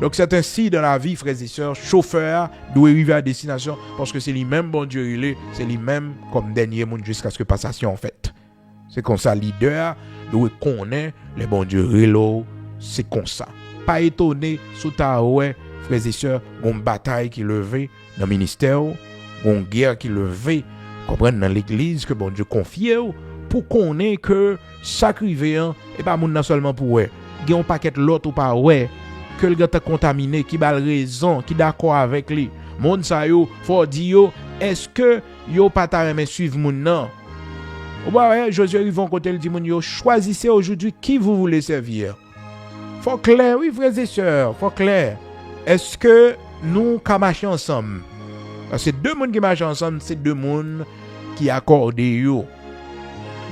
Donc, c'est ainsi dans la vie, frères et sœurs, chauffeur doit arriver à destination parce que c'est lui-même, bon Dieu, c'est lui-même comme dernier monde jusqu'à ce que passation en fait. C'est comme ça, leader doit connaître les bon Dieu, c'est comme ça. Pas étonné, sous ta ouais, frères et sœurs, une bataille qui levée dans le ministère, une guerre qui levée, comprendre dans l'église que bon Dieu confie pour connaître que sacrifier et pas monde seulement pour ouais, il y a un paquet l'autre ou pas ouais. Que le gars t'a contaminé, qui a raison, qui d'accord avec lui. Mon sa yo, faut dire est-ce que yo pas ta remet suivre mon non? Ou bah Josué ils vont côté le dit mon yo, choisissez aujourd'hui qui vous voulez servir. Faut clair, oui frères et sœurs, faut clair. Est-ce que nous ka marcher ensemble? Parce que 2 monde qui marchent ensemble, c'est 2 monde qui accordent yo.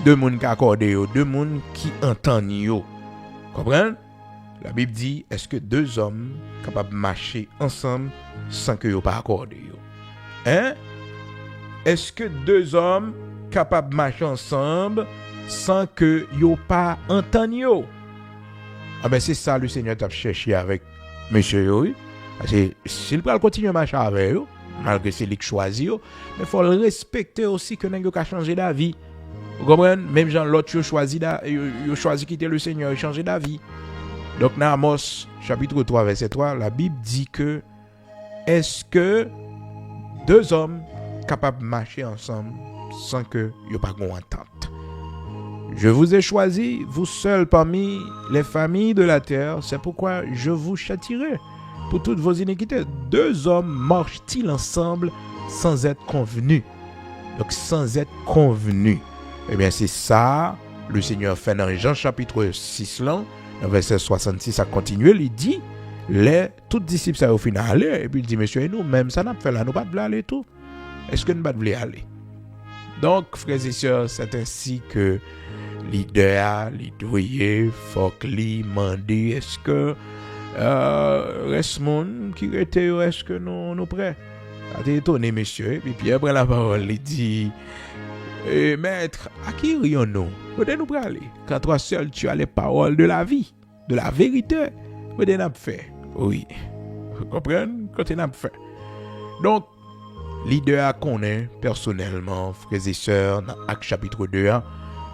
2 monde qui accordent yo, 2 monde qui entendent yo. Comprenez? La Bible dit, est-ce que 2 hommes capables de marcher ensemble sans que yo pas accordé yo? Hein? Est-ce que 2 hommes capables de marcher ensemble sans que yo pas entendre yo? Ah ben c'est ça le Seigneur t'a cherché avec monsieur yo. Parce que s'il peut continuer à marcher avec yo, malgré c'est lui qui choisit yo, mais faut le respecter aussi que nèg yo ka changer d'avis. Vous comprenez? Même Jean l'autre yo choisi quitter le Seigneur et changer d'avis. Donc, dans Amos, chapitre 3, verset 3, la Bible dit que est-ce que 2 hommes capables de marcher ensemble sans que n'y ait pas d'entente? Je vous ai choisi, vous seuls parmi les familles de la terre, c'est pourquoi je vous châtierai pour toutes vos iniquités. 2 hommes marchent-ils ensemble sans être convenus? Donc sans être convenus. Eh bien c'est ça, le Seigneur fait dans Jean chapitre 6, là, dans verset 66 à continuer, il dit, tous disciples ça au final aller, et puis il dit, monsieur, et nous, même ça n'a pas fait là, nous pas de aller tout. Est-ce que nous pas de aller? Donc, frères et sœurs, c'est ainsi que leader, leader, faut que lui demander, est-ce que reste monde qui était, est-ce que nous prêts? A été étonné, monsieur, et puis Pierre prend la parole, il dit, maître, à qui rions-nous? Où est-ce nous pour aller? Quand toi seul tu as les paroles de la vie, de la vérité, où est-ce nous fait? Oui, vous comprenez? Quand tu n'as fait. Donc, leader à connaît personnellement, frères et sœurs, dans Actes chapitre 2,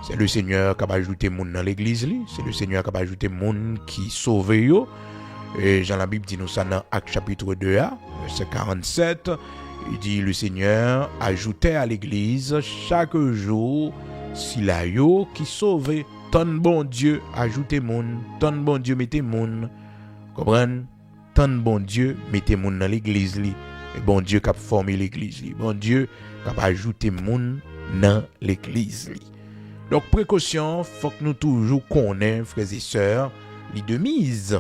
c'est le Seigneur qui a ajouté monde dans l'église, c'est le Seigneur qui a ajouté monde qui sauve yo. Et Jean la Bible dit nous ça dans Actes chapitre 2, verset 47, il dit le Seigneur ajoutait à l'église chaque jour s'il a yo qui sauve. Tant bon Dieu ajoutez monde, tant bon Dieu mettez monde. Comprenez? Tant bon Dieu mettez monde dans l'église li. Et bon Dieu qui a formé l'église li. Bon Dieu qui a ajouté monde dans l'église li. Donc précaution, faut que nous toujours connaissons frères et sœurs les de mise.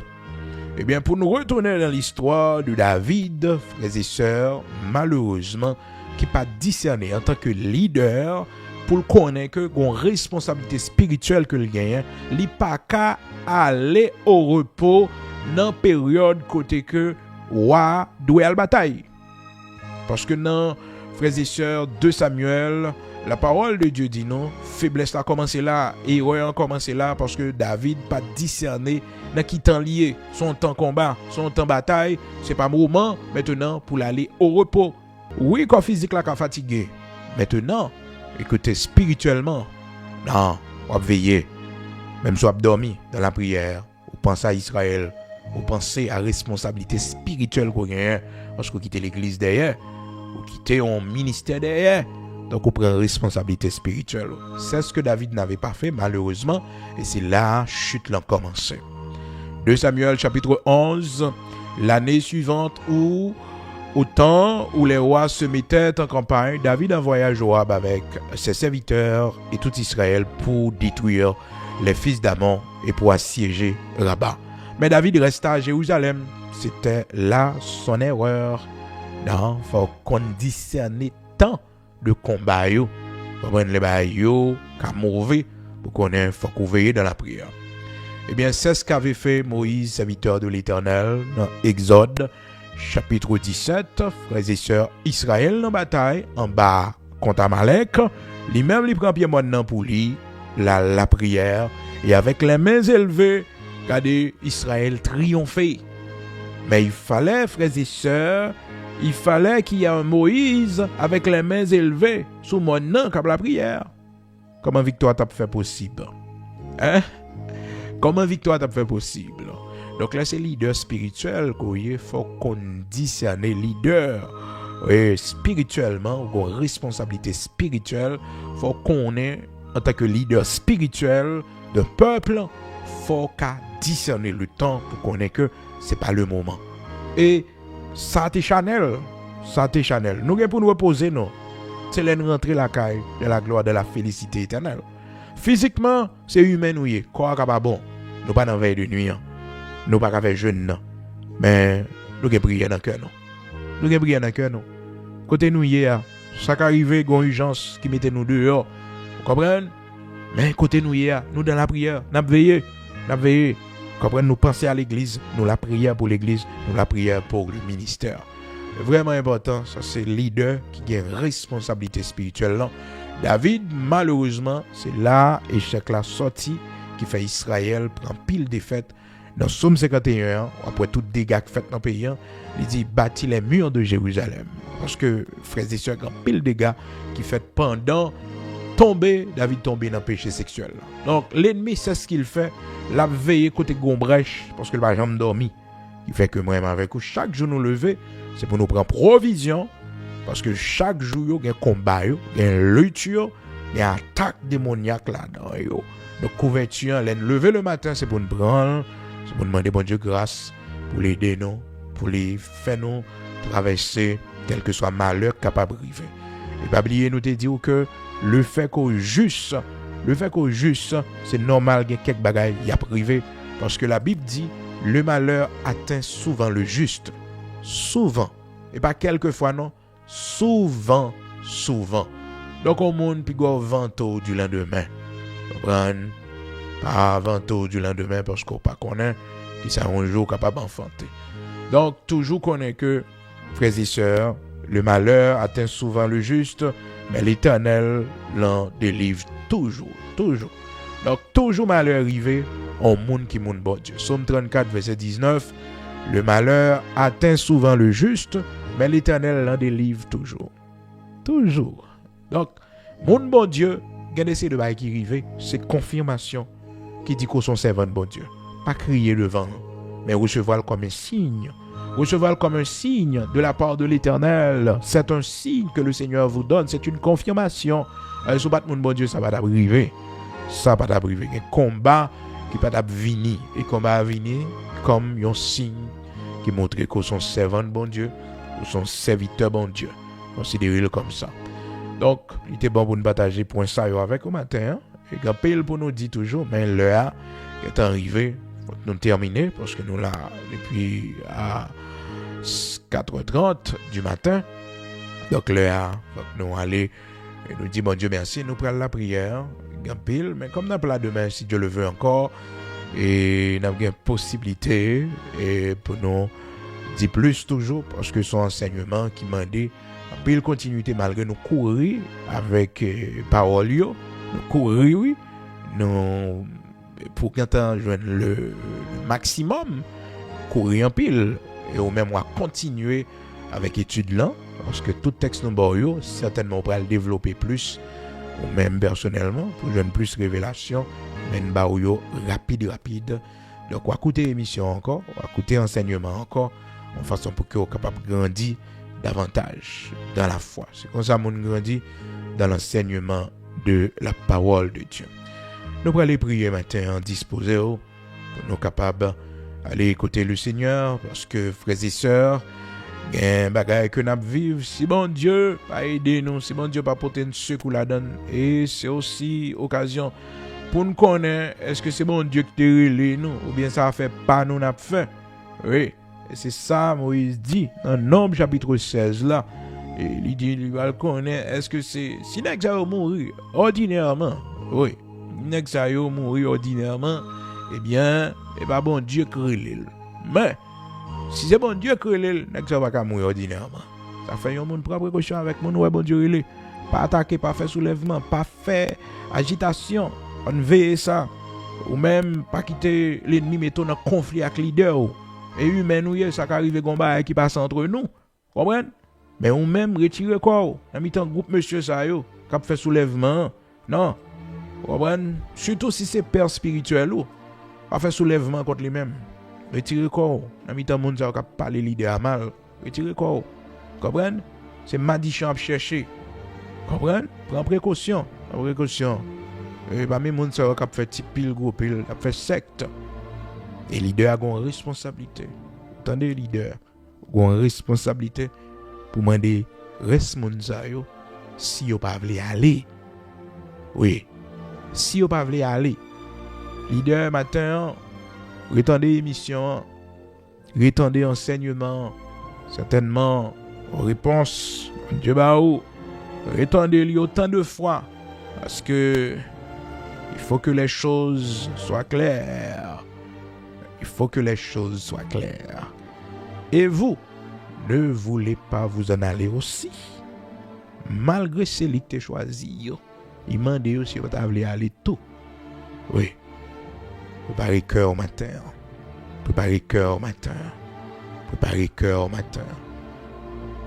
Eh bien, pour nous retourner dans l'histoire de David, frères et sœurs, malheureusement, qui n'est pas discerné en tant que leader, pour le connaître que une responsabilité spirituelle que le gagne, il n'est pas qu'à aller au repos dans la période côté que roi doit à la bataille. Parce que dans frères et sœurs 2 Samuel, la parole de Dieu dit non, faiblesse a commencé là, erreur a commencé là, parce que David pas discerné dans qui temps lié, son temps combat, son temps bataille, c'est pas moment maintenant pour aller au repos. Oui, quand physique là qu'a fatigué. Maintenant, écoutez spirituellement, non, on va veiller. Même si on a dormi dans la prière, on pense à Israël, on pense à la responsabilité spirituelle qu'on a, parce qu'on quitte l'église derrière, on quitte un ministère derrière. Donc, on prend responsabilité spirituelle. C'est ce que David n'avait pas fait, malheureusement. Et c'est là, chute l'a commencé. 2 Samuel, chapitre 11, l'année suivante où, au temps où les rois se mettaient en campagne, David envoya Joab avec ses serviteurs et tout Israël pour détruire les fils d'Amon et pour assiéger Rabat. Mais David resta à Jérusalem. C'était là son erreur. Non, il faut qu'on discerne tant de combat yo, pour prendre les bails yo, qu'à mauvais, pour qu'on ait faut qu'on veille dans la prière. Eh bien, c'est ce qu'avait fait Moïse, serviteur de l'Éternel, dans Exode, chapitre 17, frères et sœurs, Israël dans bataille, en bas contre Amalek, lui-même lui prend pied maintenant pour lui, la prière, et avec les mains élevées, regardez Israël triompher. Mais il fallait, frères et sœurs, il fallait qu'il y ait un Moïse avec les mains élevées sous mon nom comme la prière. Comment victoire t'a fait possible? Hein? Comment victoire t'a fait possible? Donc là, c'est leader spirituel qu'il faut qu'on discerne leader. Et spirituellement, ou responsabilité spirituelle, faut qu'on ait, en tant que leader spirituel d'un peuple, faut qu'à discerner le temps pour qu'on ait que c'est pas le moment. Et ça t'est Chanel. Nous avons pour nous reposer, non. C'est là nous rentrer la caille de la gloire, de la félicité éternelle. Physiquement, c'est humain, nous y est. Quoi pas bon. Nous pas dans veille de nuit. Nous pas faire jeune, non. Mais nous avons prié dans le cœur, non. Nous avons prié dans le cœur, non. Côté nous y est, chaque arrivée, il y a une urgence qui mettait nous dehors. Vous comprenez? Mais côté nous y est, nous dans la prière, nous avons veillé. Comprenez, nous penser à l'église, nous la prière pour l'église, nous la prière pour le ministère. Vraiment important, ça c'est le leader qui a une responsabilité spirituelle. Là. David, malheureusement, c'est là, échec la sortie qui fait Israël prendre pile défaite. Dans Somme 51, après tout dégâts fait dans le pays, il dit bâtit les murs de Jérusalem. Parce que, frères et sœurs, pile dégâts qui fait pendant David tombé dans le péché sexuel. Donc, l'ennemi, c'est ce qu'il fait. La veille côté Gombrèche, parce que le va jamais dormi. Il fait que moi, avec vous, chaque jour nous lever, c'est pour nous prendre provision. Parce que chaque jour, il y a un combat, il y a une lutte, Les attaques démoniaques là-dedans. Donc, couverture, lever le matin, c'est pour nous prendre, c'est pour nous demander bon Dieu grâce, pour l'aider nous, pour les faire nous traverser quel que soit malheur capable de arriver. Et pas oublier nous te dire que le fait qu'au juste, c'est normal qu'il y ait quelques bagailles y a privé. Parce que la Bible dit, le malheur atteint souvent le juste. Souvent. Et pas quelquefois, non. Souvent. Donc, au monde, puis go vento du lendemain. Comprendre? Pas vento du lendemain parce qu'on pas connaît qui ça un jour capable d'enfanter. Donc, toujours connaît que, frères et sœurs, le malheur atteint souvent le juste, mais l'Éternel l'en délivre toujours. Donc, toujours malheur arrivé, au monde qui monde bon Dieu. Psaume 34, verset 19, le malheur atteint souvent le juste, mais l'Éternel l'en délivre toujours. Donc, monde bon Dieu, regardez ces deux bails qui arrivent, c'est confirmation qui dit qu'on son servant de bon Dieu. Pas crier devant, mais recevoir comme un signe. Recevoir comme un signe de la part de l'Éternel. C'est un signe que le Seigneur vous donne. C'est une confirmation. Si vous battez mon bon Dieu, ça va t'arriver. Ça va t'arriver. Un combat qui va t'arriver. Et combat va venir comme un signe qui montre que son servant de bon Dieu ou son serviteur bon Dieu. Considérez-le comme ça. Donc, il était bon pour nous partager point ça avec au matin. Hein? Et quand pile pour nous dit toujours, mais l'heure est arrivée. Faut nous terminer parce que nous là depuis à 4h30 du matin. Donc l'heure, faut que nous aller et nous dit bon Dieu merci, nous prenons la prière, grand pile, mais comme nous pas demain si Dieu le veut encore et nous avons une possibilité et pour nous dire plus toujours parce que son enseignement qui m'a dit en pile continuité malgré nous courir avec parole nous courir oui, nous pour quand on joindre le maximum courir en pile et ou même on va continuer avec étude là parce que tout texte nous boyo certainement on va le développer plus ou même personnellement pour joindre plus révélation mais nous rapide donc on va écouter émission encore on va écouter enseignement encore en façon pour que on capable de grandir davantage dans la foi. C'est comme ça qu'on grandit dans l'enseignement de la parole de Dieu. Nous allons aller prier maintenant, disposer pour nous capables d'aller écouter le Seigneur parce que frères et sœurs, il y a un bagage que nous vivons. Si bon Dieu pas aider nous, si bon Dieu pas porter une secours la donne, et c'est aussi occasion pour nous connaître est-ce que c'est bon Dieu qui te relé nous ou bien ça fait pas nous n'a fait. Oui. Et c'est ça Moïse dit dans Nombre chapitre 16 là. Et il dit, il va le connaître. Est-ce que c'est... Si nèg ça mourir ordinairement, oui. Nèg ça mourir ordinairement, eh bien, pas bon Dieu crée. Mais, si c'est bon Dieu crée, nèg ça va pas mourir ordinairement. Ça fait un monde prendre précaution avec mon ouais bon Dieu relé. Pas attaquer, pas faire soulèvement, pas faire agitation. On veille ça. Ou même, pas quitter l'ennemi mettre en conflit avec leader. Et humain nous ça arrive combat qui passe entre nous. Comprenez? Mais on même retirer quoi? En mi-temps groupe monsieur ça yo, qui fait soulèvement. Non. Comprenez? Surtout si c'est père spirituel ou pas faire soulèvement contre lui-même. Retirer quoi? En mi-temps monde ça qui parler leader mal. Retirer quoi? Comprenez? C'est madichon à chercher. Comprenez? Prends précaution. Et pas même monde ça qui fait petit pile gros pile, qui fait secte. Et leader a une responsabilité. Attendez, leader, a une responsabilité pour demander responsable si vous ne pas aller. Oui, si vous ne pas aller. Leader, matin, retendez émission, retendez enseignement, certainement, réponse, Dieu baou, retendez-le autant de fois, parce que il faut que les choses soient claires. Il faut que les choses soient claires. Et vous, ne voulez pas vous en aller aussi. Malgré celui que tu as choisi, il m'a dit aussi que tu voulez aller tout. Oui. Préparez cœur au matin. Préparez cœur au matin. Préparez cœur au matin.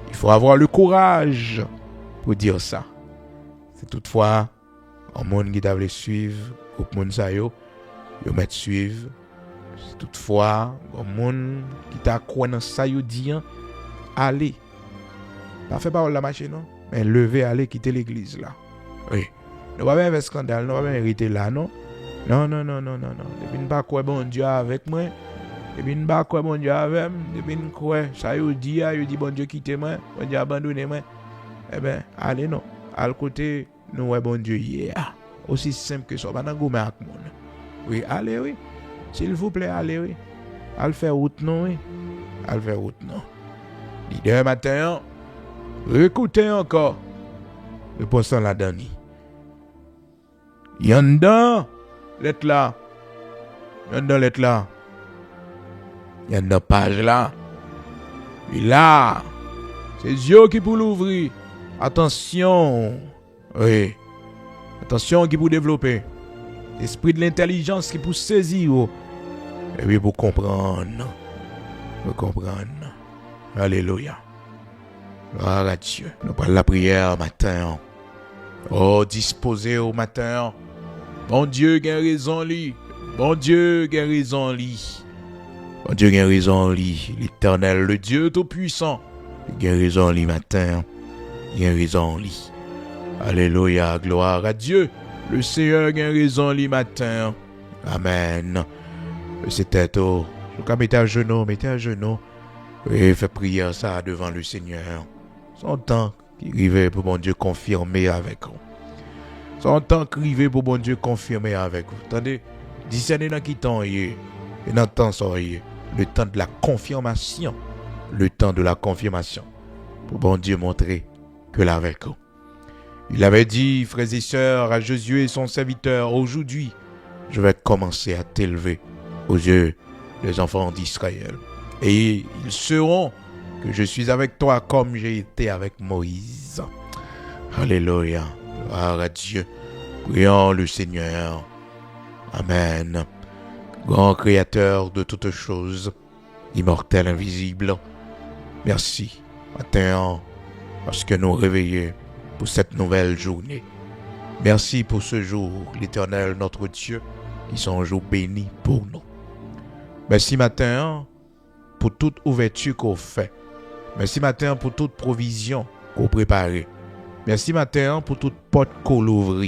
Il faut avoir le courage pour dire ça. C'est toutefois un monde qui t'a voulu suivre, groupe monde ça yo mettre suivre. C'est toutefois un monde qui t'a croit dans ça yo dit allez. Pas fait parole la marcher non, mais lever aller quitter l'église là. Oui. Nous pas faire scandale, nous pas mériter là, non? Non. Depuis ne pas quoi bon Dieu avec moi. Depuis ne pas quoi bon Dieu avec moi. Depuis ne quoi ça il dit bon Dieu quitte moi, bon Dieu abandonne moi. Eh ben, allez non. À le côté nous ouais bon Dieu hier. Aussi simple que ça, pas dans gourmet avec monde. Oui, allez oui. S'il vous plaît, allez oui. Allez faire route non oui. Allez faire route non. Leader matin, écoutez encore. Le poisson la donne. Yanda, l'être là. Yanda, l'être là. Yanda, page là. Et là, c'est Dieu qui pour l'ouvrir. Attention. Oui. Attention qui pour développer. L'esprit de l'intelligence qui pour saisir. Et puis pour comprendre. Pour comprendre. Alléluia. Gloire à Dieu. Nous parlons la prière matin. Oh, disposé au matin. Bon Dieu, gain raison li. Bon Dieu, gain raison li. Bon Dieu, gain raison li. L'Éternel, le Dieu Tout-Puissant. Gain raison li matin. Gain raison li. Alléluia, gloire à Dieu. Le Seigneur gain raison li matin. Amen. C'était tout. Je mettez à genoux. Et fait prière ça devant le Seigneur. Son temps qui arrivait pour bon Dieu confirmer avec vous. Son temps qui arrivait pour bon Dieu confirmer avec vous. Attendez, discernez dans qui temps il est. Et dans le temps ça y est. Le temps de la confirmation. Le temps de la confirmation. Pour bon Dieu montrer que là avec vous. Il avait dit, frères et sœurs, à Josué son serviteur, aujourd'hui, je vais commencer à t'élever aux yeux des enfants d'Israël. Et ils sauront que je suis avec toi comme j'ai été avec Moïse. Alléluia. Gloire à Dieu. Prions le Seigneur. Amen. Grand Créateur de toutes choses, immortel, invisible, merci, matin, parce que nous réveillons pour cette nouvelle journée. Merci pour ce jour, l'Éternel, notre Dieu, qui sont un jour béni pour nous. Merci, matin, pour toute ouverture qu'on fait. Merci matin pour toute provision qu'on prépare. Merci matin pour toute porte qu'on ouvre.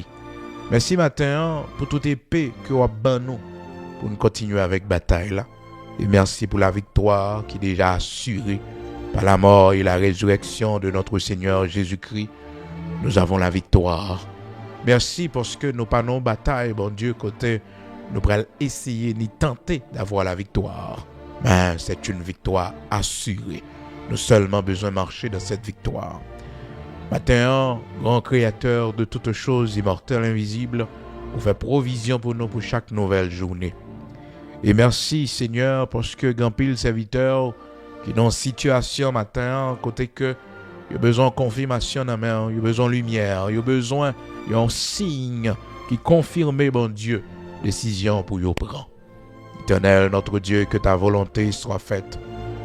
Merci matin pour toute épée qu'on a ban nous pour nous continuer avec bataille là. Et merci pour la victoire qui est déjà assurée par la mort et la résurrection de notre Seigneur Jésus-Christ. Nous avons la victoire. Merci parce que nous pas non bataille, bon Dieu, côté nous pourrons essayer ni tenter d'avoir la victoire. Mais c'est une victoire assurée. Nous seulement besoin de marcher dans cette victoire. Matin, grand Créateur de toutes choses, immortel, invisible, vous fait provision pour nous pour chaque nouvelle journée. Et merci Seigneur parce que grand pile serviteur qui dans une situation matin, côté que il y a besoin de confirmation dans main, il y a besoin de lumière, il y a besoin d'un signe qui confirme, bon Dieu, décision pour y prendre. Éternel, notre Dieu, que ta volonté soit faite.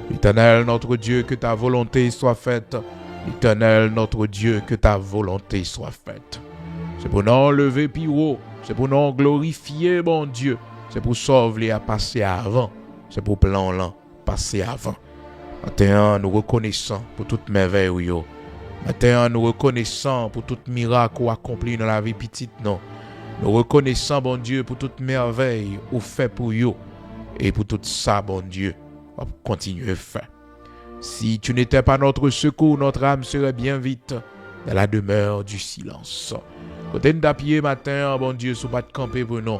Éternel, notre Dieu, que ta volonté soit faite. Éternel, notre Dieu, que ta volonté soit faite. C'est pour nous enlever plus haut. C'est pour nous glorifier, bon Dieu. C'est pour sauver à passer avant. C'est pour plan là, passer avant. Maintenant, nous reconnaissons pour toute merveille. Maintenant, nous reconnaissons pour tout miracle accompli dans la vie petite, non. Nous reconnaissons, bon Dieu, pour toute merveille ou fait pour vous. Et pour tout ça, bon Dieu, on va continuer à faire. Si tu n'étais pas notre secours, notre âme serait bien vite dans la demeure du silence. Quand tu es pied matin, bon Dieu, sous pas de camper pour nous.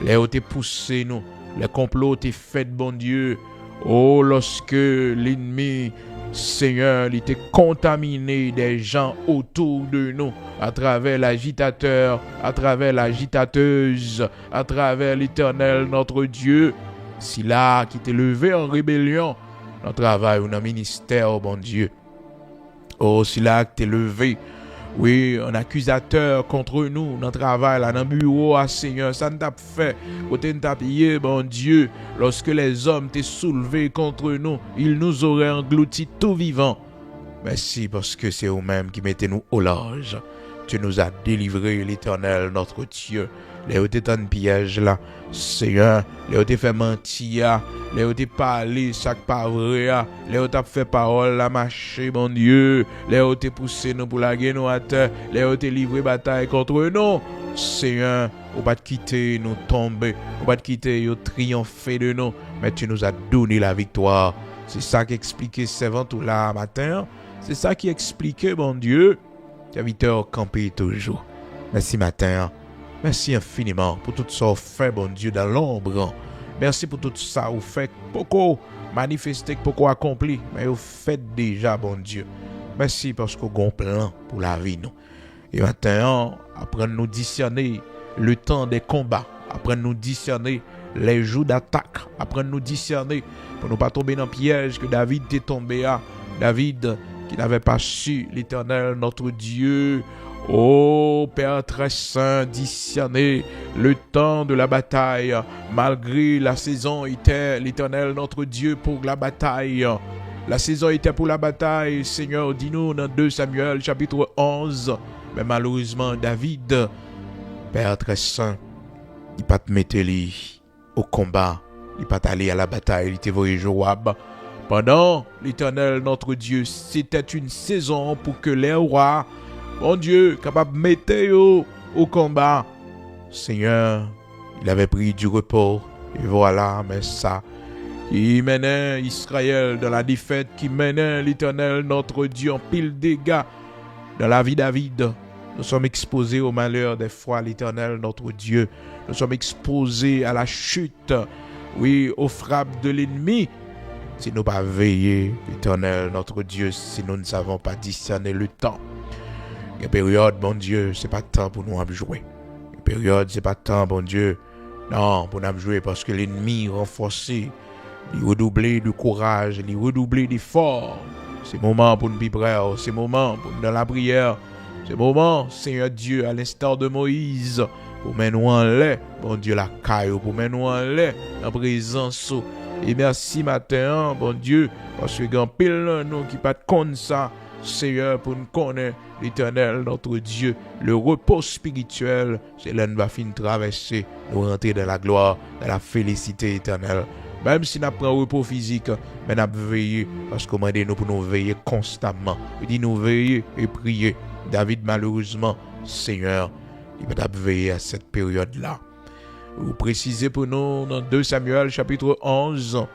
Les hauts t'es poussé nous. Les complots t'es fait, bon Dieu. Oh, lorsque l'ennemi, Seigneur, il était contaminé des gens autour de nous, à travers l'agitateur, à travers l'agitateuse, à travers l'Éternel, notre Dieu. Si là, qui t'est levé en rébellion, dans le travail ou dans le ministère, oh bon Dieu. Oh, si là, qui t'est levé, oui, un accusateur contre nous, dans le travail, là, dans le bureau, ah Seigneur, ça ne t'a pas fait. Côté de t'a payé, bon Dieu, lorsque les hommes t'ont soulevés contre nous, ils nous auraient engloutis tout vivant. Merci parce que c'est vous-même qui mettez nous au large. Tu nous as délivrés, l'Éternel, notre Dieu. Les hauts t'es en piège là, Seigneur, les hauts t'es fait mentir, les hauts t'es parlé, chaque pas vrai, les hauts t'as fait parole la marcher, bon Dieu, les hauts t'es poussé nous pour la guerre nous à terre, les hauts t'es livré bataille contre nous. Seigneur, on va te quitter, nous tomber, on va te quitter, nous triompher de nous, mais tu nous as donné la victoire. C'est ça qui expliquait servant tout là matin. C'est ça qui expliquait, mon Dieu, serviteur campé toujours. Merci matin. Merci infiniment pour tout ça vous fait, bon Dieu, dans l'ombre. Merci pour tout ça vous fait beaucoup manifester, beaucoup accompli, mais vous faites déjà, bon Dieu. Merci parce que vous avez un plan pour la vie, nous. Et maintenant, apprendre nous discerner le temps des combats, apprendre nous discerner les jours d'attaque, apprendre nous discerner pour ne pas tomber dans le piège que David est tombé à. David qui n'avait pas su l'Éternel, notre Dieu. Oh Père très saint, discerner le temps de la bataille, malgré la saison était l'Éternel, notre Dieu, pour la bataille. La saison était pour la bataille, Seigneur, dis-nous dans 2 Samuel chapitre 11. Mais malheureusement, David, Père très saint, il pas te mettre au combat, il pas aller à la bataille, il était voyé Joab. Pendant l'Éternel, notre Dieu, c'était une saison pour que les rois, mon Dieu, capable de mettre au combat. Seigneur, il avait pris du repos, et voilà, mais ça, qui menait Israël dans la défaite, qui menait l'Éternel, notre Dieu, en pile dégâts dans la vie de David. Nous sommes exposés au malheur des fois, l'Éternel, notre Dieu. Nous sommes exposés à la chute, oui, aux frappes de l'ennemi. Si nous ne pas veiller, l'Éternel, notre Dieu, si nous ne savons pas discerner le temps. Une période, bon Dieu, c'est pas temps pour nous jouer. Une période, c'est pas temps, bon Dieu, non, pour nous jouer parce que l'ennemi renforcé, il redoubler de courage, il redoubler d'efforts. C'est moment pour nous vibrer, c'est moment pour nous dans la prière. C'est moment, Seigneur Dieu, à l'instar de Moïse, pour mettre nous en lait, bon Dieu, la caille, pour mettre nous en lait, en présence. Et merci matin, bon Dieu, parce que grand pile nous qui pas comme ça, Seigneur, pour nous connaître l'Éternel, notre Dieu, le repos spirituel, c'est là nous va finir traverser, nous rentrer dans la gloire, dans la félicité éternelle. Même si nous prenons repos physique, mais nous veillons, parce qu'on m'a dit nous pour nous veiller constamment. Il dit nous veiller et prier. David, malheureusement, Seigneur, il va veiller à cette période-là. Vous précisez pour nous dans 2 Samuel chapitre 11,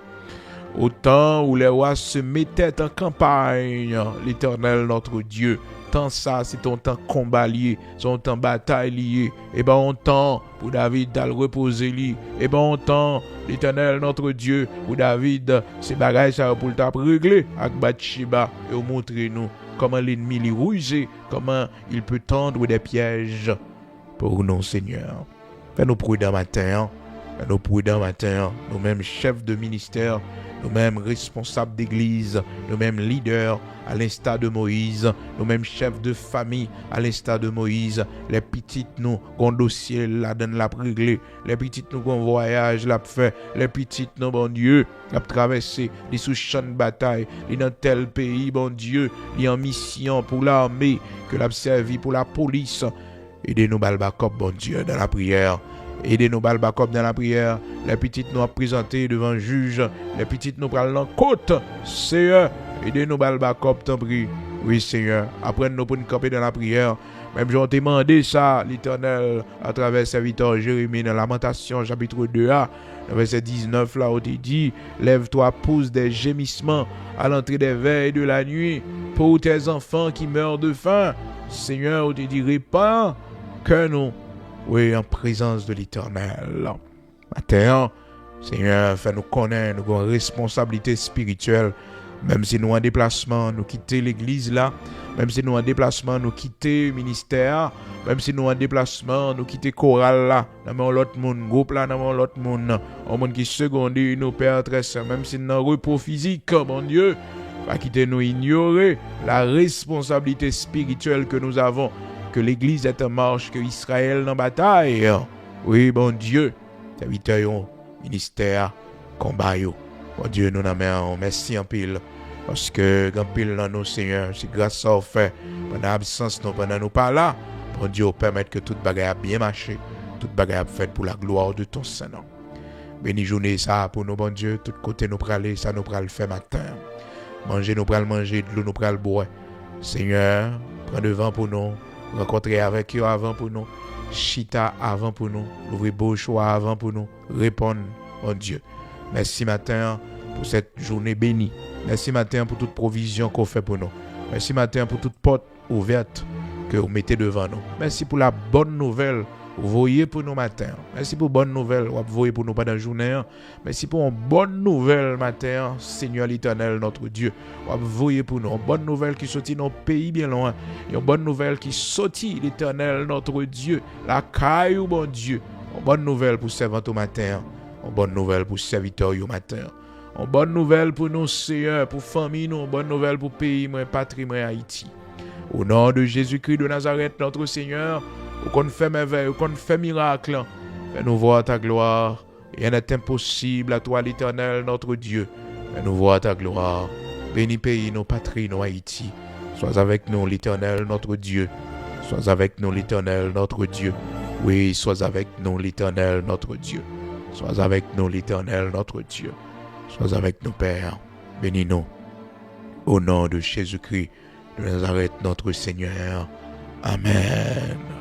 au temps où les rois se mettaient en campagne, l'Éternel, notre Dieu, tant ça, c'est ton temps combat lié, son temps bataille lié, et ben on temps pour David d'aller reposer lui, et ben on temps l'Éternel, notre Dieu, pour David, ces bagages ça pour le régler avec Bathsheba, et vous montrer nous comment l'ennemi lui rusé, comment il peut tendre des pièges pour nous, Seigneur. Fais-nous prudents matin, fais-nous prudents matin, nous-mêmes chefs de ministère, nous-mêmes responsables d'église, nous-mêmes leaders, à l'instar de Moïse, nous-mêmes chefs de famille, à l'instar de Moïse, les petites nous, qu'on dossier là dans la réglé, les petites nous, qu'on voyage là fait, les petites nous, bon Dieu, la traversé, les sous champ de bataille, les dans tel pays, bon Dieu, les en mission pour l'armée, que l'a servi pour la police. Aidez-nous, Balbacop, bon Dieu, dans la prière. Aidez-nous, Balbacop, dans la prière. Les petites nous à présenter devant le juge. Les petites nous prennent en côte. Seigneur, aidez-nous, Balbacop, t'en prie. Oui, Seigneur, apprenez-nous pour nous camper dans la prière. Même j'ai demandé ça, l'Éternel, à travers serviteur Jérémie, dans Lamentation, chapitre 2a, verset 19, là, où il dit, lève-toi, pousse des gémissements à l'entrée des veilles de la nuit pour tes enfants qui meurent de faim. Seigneur, où il dit, répands que nous, oui, en présence de l'Éternel. Maintenant, Seigneur, fais-nous connaître, nous avons une responsabilité spirituelle. Même si nous en déplacement, nous quitter l'église là, même si nous en déplacement, nous quitter le ministère, même si nous en déplacement, nous quitter chorale là, dans l'autre monde, groupe là, dans l'autre monde, au monde qui seconde nous père très saint, même si nous en repos physique, mon Dieu, pas quitter nous ignorer la responsabilité spirituelle que nous avons, que l'église est en marche, que Israël en bataille. Oui, bon Dieu, serviteur, ministère, combat. Bon Dieu, nous n'avons merci en pile. Parce que, quand pile dans nos Seigneur, c'est grâce à vous fait, pendant l'absence, nous, pendant nous pas là, bon Dieu, permettre que toute bagaille a bien marché, toute bagaille a fait pour la gloire de ton Saint-Nom. Béni journée ça pour nous, bon Dieu, tout côté nous praler, ça nous pral faire matin. Manger, nous pral manger, de l'eau, nous pral boire. Seigneur, prends devant pour nous, rencontrer avec eux avant pour nous. chita avant pour nous, l'ouvrir beau choix avant pour nous, répondre, mon Dieu. Merci matin pour cette journée bénie. Merci matin pour toute provision qu'on fait pour nous. Merci matin pour toute porte ouverte que vous mettez devant nous. Merci pour la bonne nouvelle vous voyez pour nous matin. Merci pour bonne nouvelle vous voyez pour nous pendant la journée. Merci pour une bonne nouvelle matin, Seigneur l'Éternel, notre Dieu. Vous voyez pour nous une bonne nouvelle qui sortit dans nos pays bien loin. Une bonne nouvelle qui sortit l'Éternel, notre Dieu. La caille, bon Dieu. Une bonne nouvelle pour servant au matin. Une bonne nouvelle pour serviteur au matin. Une bonne nouvelle pour nous, Seigneur, pour famille, une bonne nouvelle pour pays, mon patrie, mon Haïti. Au nom de Jésus-Christ de Nazareth, notre Seigneur, qu'on fait merveille, qu'on fait miracle, fais-nous voir ta gloire. Rien n'est impossible à toi, l'Éternel, notre Dieu. Fais-nous voir ta gloire. Bénis pays, nos patries, nos Haïti. Sois avec nous, l'Éternel, notre Dieu. Sois avec nous, l'Éternel, notre Dieu. Oui, sois avec nous, l'Éternel, notre Dieu. Sois avec nous, l'Éternel, notre Dieu. Sois avec nous, Père. Bénis-nous. Au nom de Jésus-Christ de Nazareth, notre Seigneur. Amen.